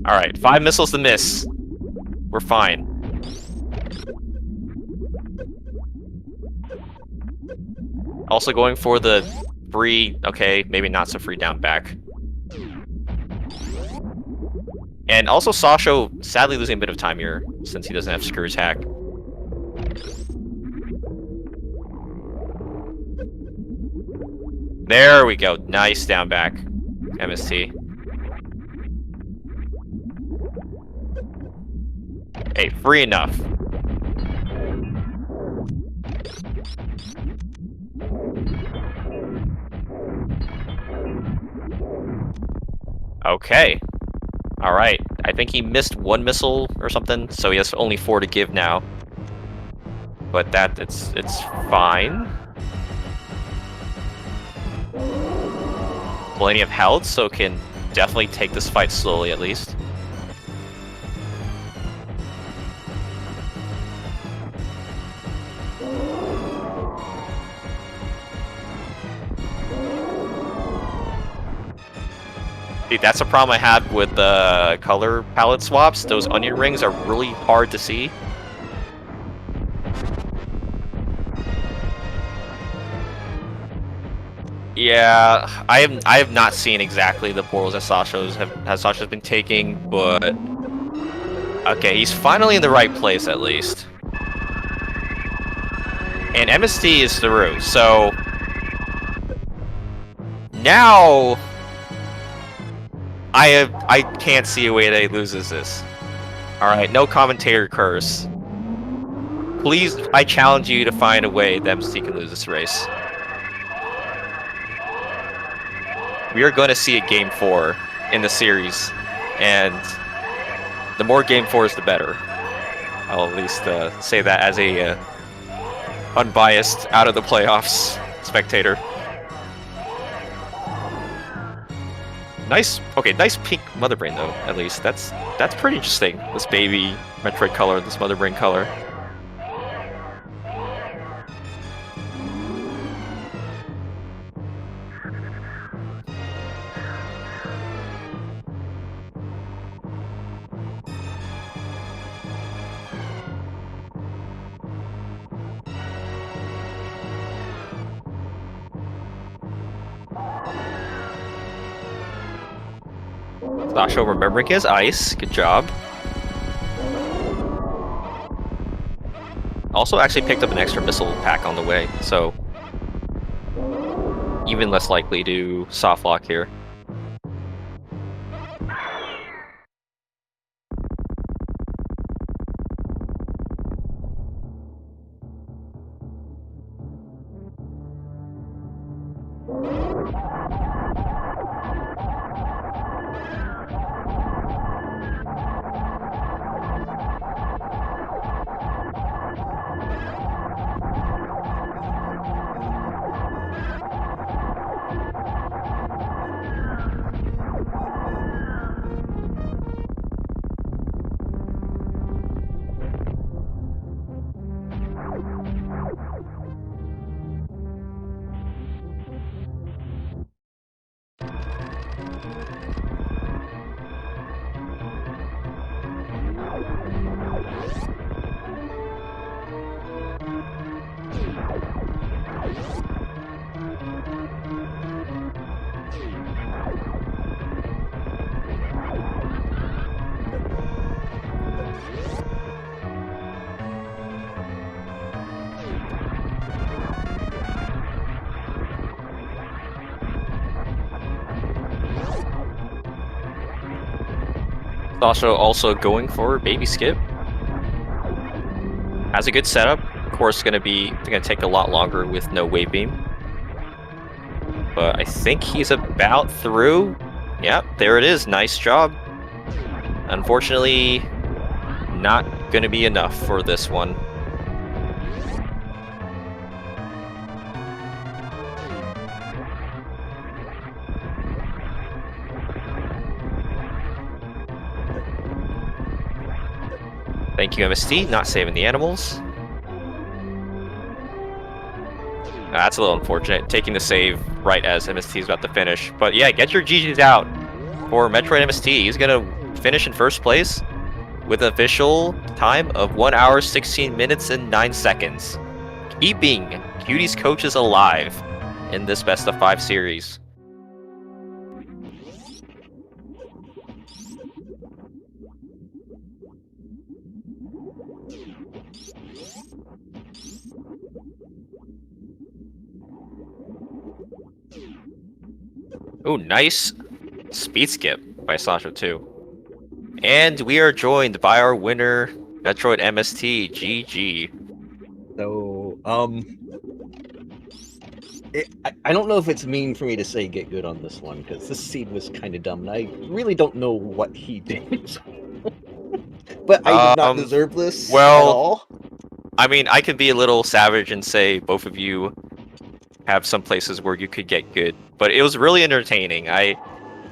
Alright, 5 missiles to miss. We're fine. Also going for the free, okay, maybe not so free down back. And also Sasho sadly losing a bit of time here, since he doesn't have screw attack. There we go, nice down back, MST. Hey, free enough. Okay. Alright. I think he missed 1 missile or something, so he has only 4 to give now. But it's fine. Plenty of health, so can definitely take this fight slowly at least. Dude, that's a problem I have with the color palette swaps. Those onion rings are really hard to see. Yeah, I have not seen exactly the portals that Sasha's been taking, but okay, he's finally in the right place at least. And MST is through, so now I can't see a way that he loses this. Alright, no commentator curse. Please, I challenge you to find a way that MST can lose this race. We are going to see a Game 4 in the series, and the more Game 4s, the better. I'll at least say that as a unbiased, out of the playoffs spectator. Nice, okay, nice pink Mother Brain though, at least. That's pretty interesting, this baby Metroid color, this Mother Brain color. Sasho remembering his ice, good job. Also actually picked up an extra missile pack on the way, so even less likely to soft lock here. Sasha also going for baby skip. Has a good setup. Of course, gonna take a lot longer with no wave beam. But I think he's about through. Yep, there it is. Nice job. Unfortunately, not gonna be enough for this one. Thank you, MST, not saving the animals. That's a little unfortunate, taking the save right as MST is about to finish. But yeah, get your GGs out for Metroid MST. He's gonna finish in first place with an official time of 1 hour, 16 minutes, and 9 seconds. Keeping Cuties coaches alive in this best of 5 series. Oh, nice speed skip by Sasha too. And we are joined by our winner, Metroid MST. GG. So, I don't know if it's mean for me to say get good on this one, because this seed was kind of dumb, and I really don't know what he did. But I did not deserve this at all. I mean, I could be a little savage and say both of you have some places where you could get good, but it was really entertaining.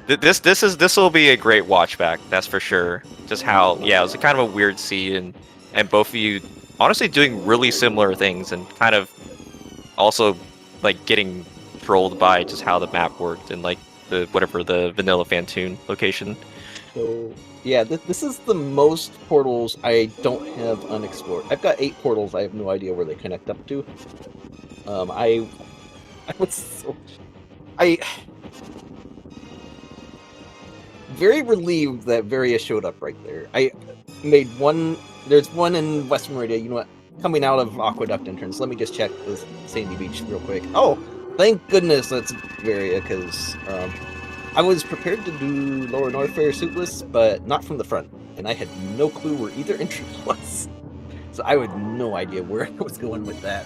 This will be a great watch back, that's for sure. Just how, yeah, it was kind of a weird seed, and both of you honestly doing really similar things, and kind of also like getting trolled by just how the map worked and like the vanilla Fantoon location. So yeah, this is the most portals I don't have unexplored. I've got 8 portals. I have no idea where they connect up to. I was so, very relieved that Varia showed up right there. I made one. There's one in West Meridia. You know what? Coming out of Aqueduct entrance. Let me just check this Sandy Beach real quick. Oh, thank goodness that's Varia, because I was prepared to do Lower North Fair suitless, but not from the front, and I had no clue where either entrance was. So I had no idea where I was going with that.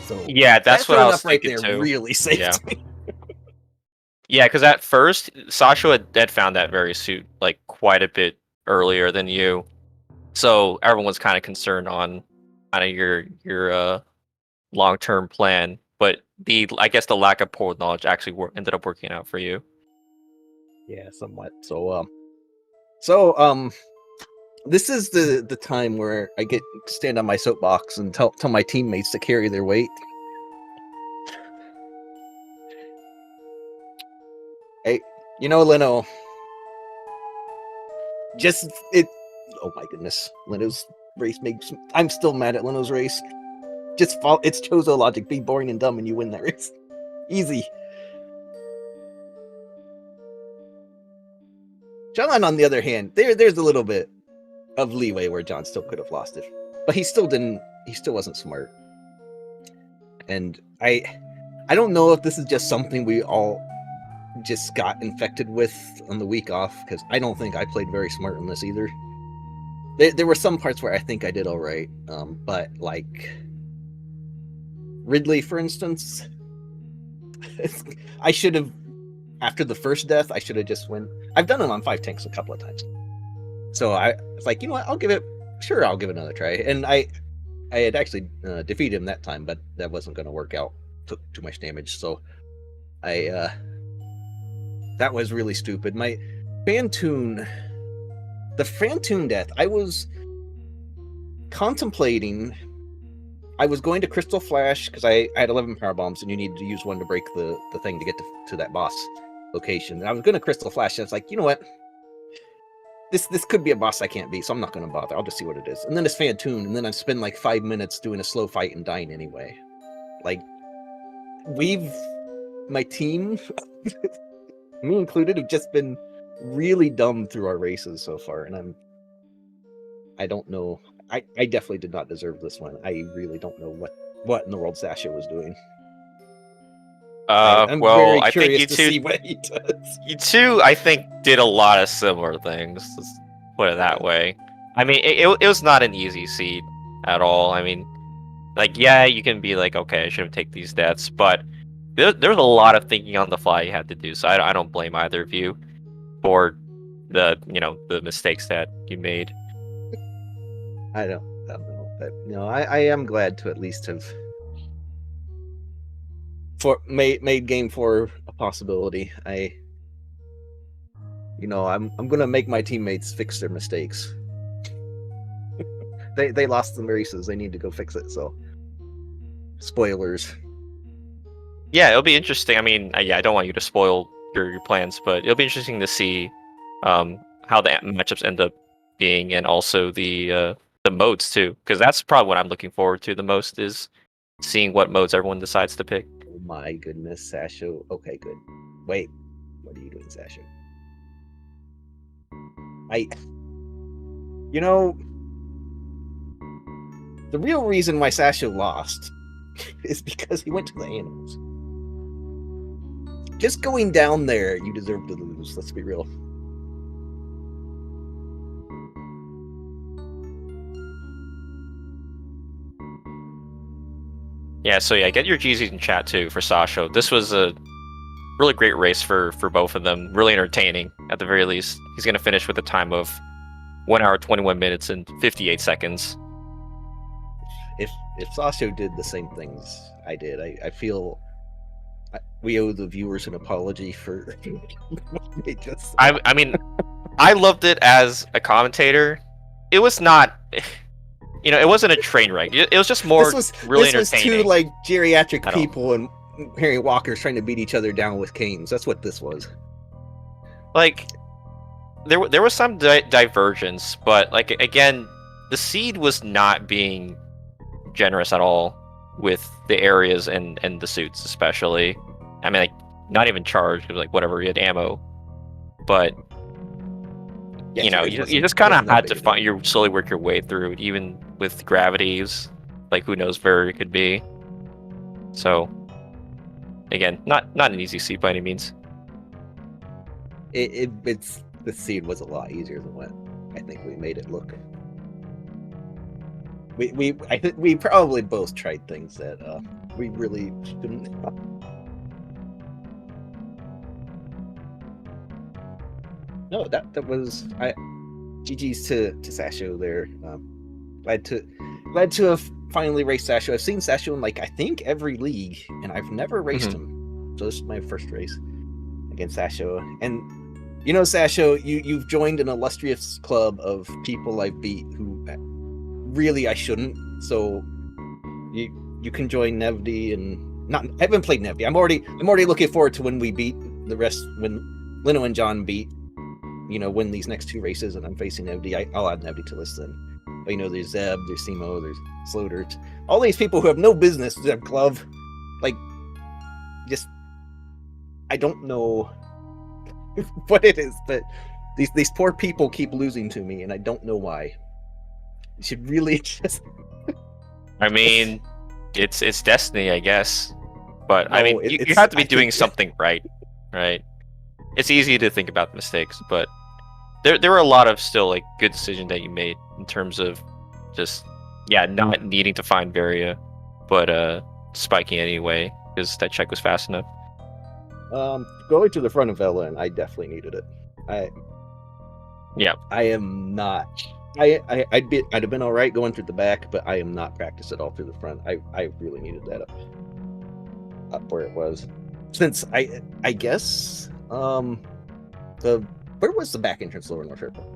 So yeah, that's what I was right thinking there too. really saved me. Yeah, because at first Sasha had found that very suit like quite a bit earlier than you, so everyone was kind of concerned on kind of your long-term plan. But I guess the lack of port knowledge actually ended up working out for you. Yeah, somewhat. So this is the time where I get stand on my soapbox and tell my teammates to carry their weight. Hey, you know, Leno, oh my goodness, Leno's race makes. I'm still mad at Leno's race. Just it's Chozo logic. Be boring and dumb, and you win that race. Easy. John, on the other hand, there's a little bit of leeway where John still could have lost it, but he still didn't. He still wasn't smart. And I don't know if this is just something we all just got infected with on the week off, because I don't think I played very smart in this either. There were some parts where I think I did all right, but like Ridley, for instance, I should have, after the first death, I should have just went. I've done it on 5 tanks a couple of times, so I was like, you know what, I'll give it another try, and I had actually defeated him that time, but that wasn't going to work out. Took too much damage, so that was really stupid. My Fantoon, the Fantoon death, I was contemplating. I was going to Crystal Flash because I had 11 power bombs, and you needed to use one to break the thing to get to that boss location. And I was going to Crystal Flash, and I was like, you know what? This could be a boss I can't beat, so I'm not going to bother. I'll just see what it is. And then it's Fantoon, and then I spend like 5 minutes doing a slow fight and dying anyway. Like, my team, me included, have just been really dumb through our races so far, and I don't know. I definitely did not deserve this one. I really don't know what in the world Sasha was doing. I'm well, very I think curious to see what he does. you two, I think, did a lot of similar things. Let's put it that way. I mean, it was not an easy seed at all. I mean, like, yeah, you can be like, okay, I shouldn't take these deaths, but there's a lot of thinking on the fly you had to do. So I don't blame either of you for the mistakes that you made. I don't know, but I am glad to at least have made game 4 a possibility. I'm gonna make my teammates fix their mistakes. They lost some races. They need to go fix it. So, spoilers. Yeah, it'll be interesting. I mean, yeah, I don't want you to spoil your plans, but it'll be interesting to see how the matchups end up being, and also the modes too, because that's probably what I'm looking forward to the most, is seeing what modes everyone decides to pick. Oh my goodness, Sasho. Okay, good. Wait, what are you doing, Sasho? The real reason why Sasho lost is because he went to the animals. Just going down there, you deserve to lose. Let's be real. Yeah, so yeah, get your GZs in chat too for Sasho. This was a really great race for both of them. Really entertaining, at the very least. He's going to finish with a time of 1 hour, 21 minutes, and 58 seconds. If Sasho did the same things I did, I feel we owe the viewers an apology for what they just. I mean, I loved it as a commentator. It was not, it wasn't a train wreck. It was just more really entertaining. This was two like geriatric people and Harry Walker's trying to beat each other down with canes. That's what this was. Like, there was some divergence, but like, again, the seed was not being generous at all with the areas and the suits, especially. I mean, like, not even charged. It was like whatever, you had ammo, but you just kind of had to you slowly work your way through it, even with gravities. Like, who knows where it could be. So, again, not an easy seed by any means. The seed was a lot easier than what I think we made it look. I think we probably both tried things that we really shouldn't. No, that was GG's to Sasho there. Glad to have finally raced Sasho. I've seen Sasho in I think every league, and I've never raced him. So this is my first race against Sasho. And Sasho, you've joined an illustrious club of people I've beat who really I shouldn't. So you can join Nevdi and not. I haven't played Nevdi. I'm already looking forward to when we beat the rest, when Lino and John beat. Win these next 2 races, and I'm facing Nevdi. I'll add Nevdi to list then. But there's Zeb, there's Simo, there's Sloter, all these people who have no business Zeb Club. I don't know what it is, but these poor people keep losing to me, and I don't know why. You should really just. I mean, it's destiny, I guess. But no, I mean, you have to be doing something right? It's easy to think about mistakes, but there were a lot of still good decisions that you made in terms of just not needing to find Varia, but spiking anyway because that check was fast enough. Going to the front of Ella, and I definitely needed it. I am not. I'd have been all right going through the back, but I am not practiced at all through the front. I really needed that up where it was. Since I guess where was the back entrance lower North Airport?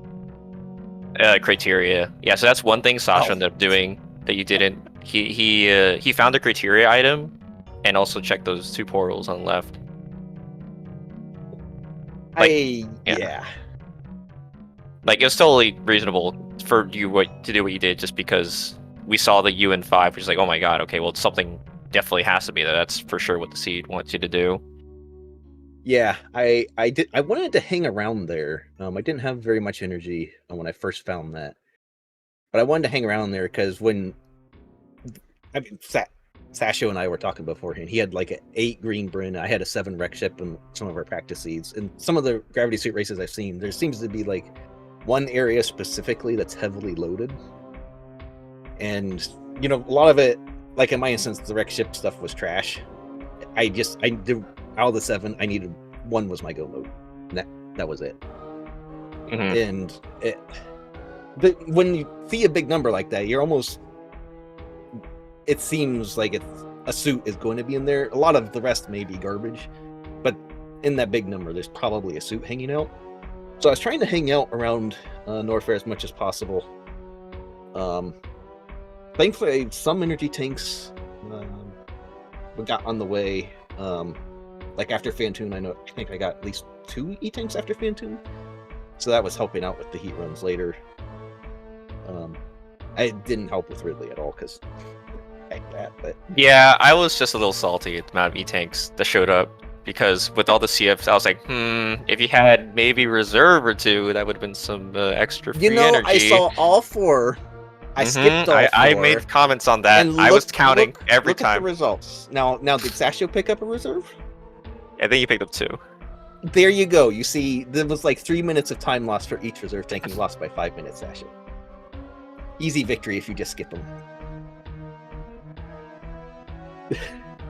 Criteria. Yeah, so that's one thing Sasha ended up doing that you didn't. He found the criteria item and also checked those 2 portals on the left. Yeah. Like, it was totally reasonable for you to do what you did, just because we saw the UN5, which is like, oh my god, okay, well, something definitely has to be there. That's for sure what the seed wants you to do. Yeah, I wanted to hang around there. I didn't have very much energy when I first found that, but I wanted to hang around there because Sasho and I were talking beforehand. He had like an 8 green Bryn. I had a 7 wreck ship in some of our practice seeds. And some of the gravity suit races I've seen, there seems to be like one area specifically that's heavily loaded. And a lot of it, like in my instance, the wreck ship stuff was trash. I did out of the 7, I needed 1 was my go mode. And that was it. Mm-hmm. And when you see a big number like that, you're almost. It seems like a suit is going to be in there. A lot of the rest may be garbage, but in that big number, there's probably a suit hanging out. So I was trying to hang out around Norfair as much as possible. Thankfully, some energy tanks got on the way. Like after Fantoon, I think I got at least 2 E-tanks after Fantoon. So that was helping out with the heat runs later. I didn't help with Ridley at all because that, but Yeah, I was just a little salty at the amount of E-tanks that showed up because with all the CFs, I was like, if you had maybe reserve or 2, that would have been some extra free energy. I saw all 4. I skipped all 4. I made comments on that. And I was counting every look time. Look at the results. Now, did Sasho pick up a reserve? I think you picked up 2. There you go. You see, there was like 3 minutes of time lost for each reserve tank, and you lost by 5 minutes, Sasho. Easy victory if you just skip them.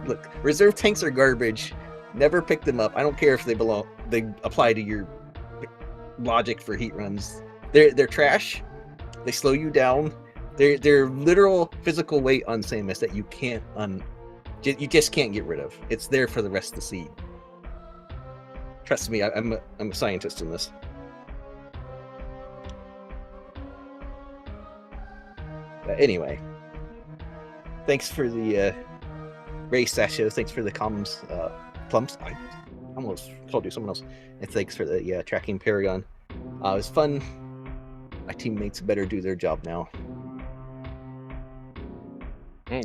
Look, reserve tanks are garbage. Never pick them up. I don't care if they apply to your logic for heat runs. They're trash. They slow you down. They're literal physical weight on Samus that you just can't get rid of. It's there for the rest of the seed. Trust me, I'm a scientist in this. But anyway, thanks for the race, Sasha. Thanks for the comms, plumps. I almost told you someone else. And thanks for the tracking Paragon. It was fun. My teammates better do their job now.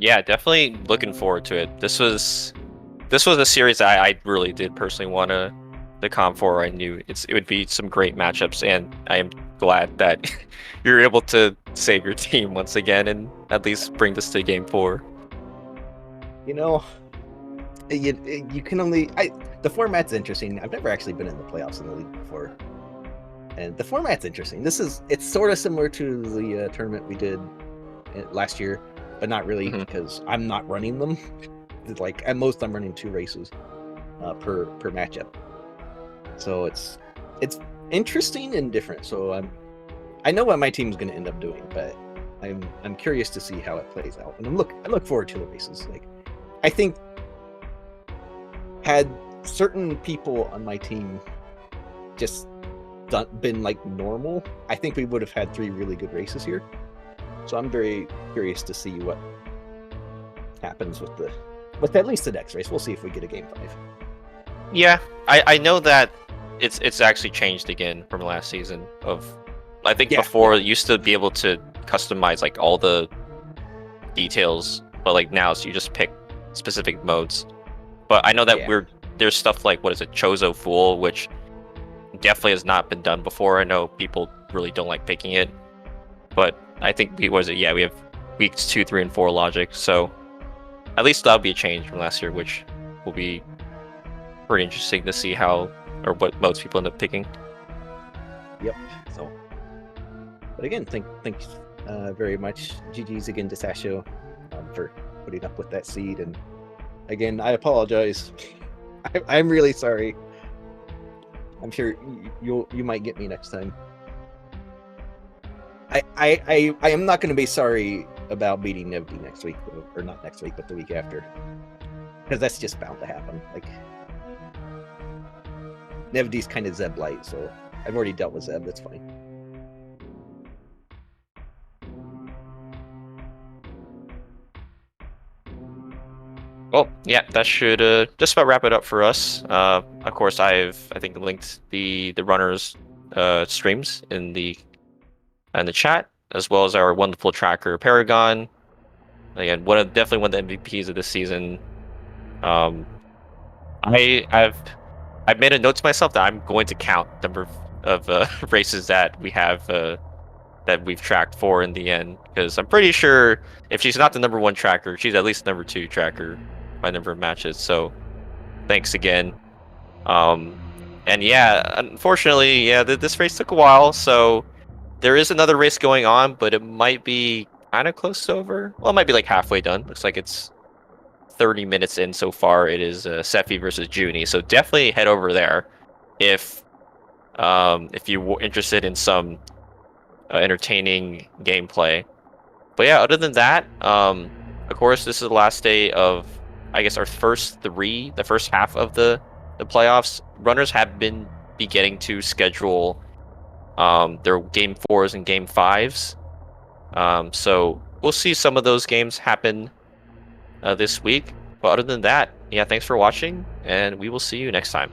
Yeah, definitely looking forward to it. This was a series that I really did personally want to comp for. I knew it would be some great matchups, and I am glad that you're able to save your team once again and at least bring this to game 4. You can only the format's interesting. I've never actually been in the playoffs in the league before, and the format's interesting. It's sort of similar to the tournament we did last year, but not really because I'm not running them. Like at most, I'm running 2 races per matchup. So it's interesting and different. So I know what my team's going to end up doing, but I'm curious to see how it plays out, and I look forward to the races. Like I think had certain people on my team just been like normal, I think we would have had 3 really good races here. So I'm very curious to see what happens with at least the next race. We'll see if we get a game 5. Yeah, I know that it's actually changed again from last season. I think before you used to be able to customize like all the details, but like now so you just pick specific modes. But I know that there's stuff like, what is it, Chozo Fool, which definitely has not been done before. I know people really don't like picking it, but I think we have weeks 2, 3, and 4 logic. So at least that'll be a change from last year, which will be pretty interesting to see how or what modes people end up picking. Yep. So, but again, thanks very much. GG's again to Sasho for putting up with that seed, and again, I apologize. I'm really sorry. I'm sure you might get me next time. I am not going to be sorry about beating Nevdi next week, or not next week, but the week after, because that's just bound to happen. Like Nevdi's kind of Zeb light, so I've already dealt with Zeb. That's fine. Well, yeah, that should just about wrap it up for us. Of course, I think linked the runners streams in the chat, as well as our wonderful tracker Paragon. Again, definitely one of the MVPs of this season. I've made a note to myself that I'm going to count the number of races that we have that we've tracked for in the end, because I'm pretty sure if she's not the number 1 tracker, she's at least number 2 tracker by number of matches. So thanks again. And yeah, unfortunately, yeah, this race took a while, so there is another race going on, but it might be kind of close to over. Well, it might be like halfway done. Looks like it's 30 minutes in so far. It is Sephi versus Junie, so definitely head over there if you were interested in some entertaining gameplay. But yeah, other than that, of course, this is the last day of, I guess, the first half of the playoffs. Runners have been beginning to schedule their game 4s and game 5s. So we'll see some of those games happen this week. But other than that, yeah, thanks for watching, and we will see you next time.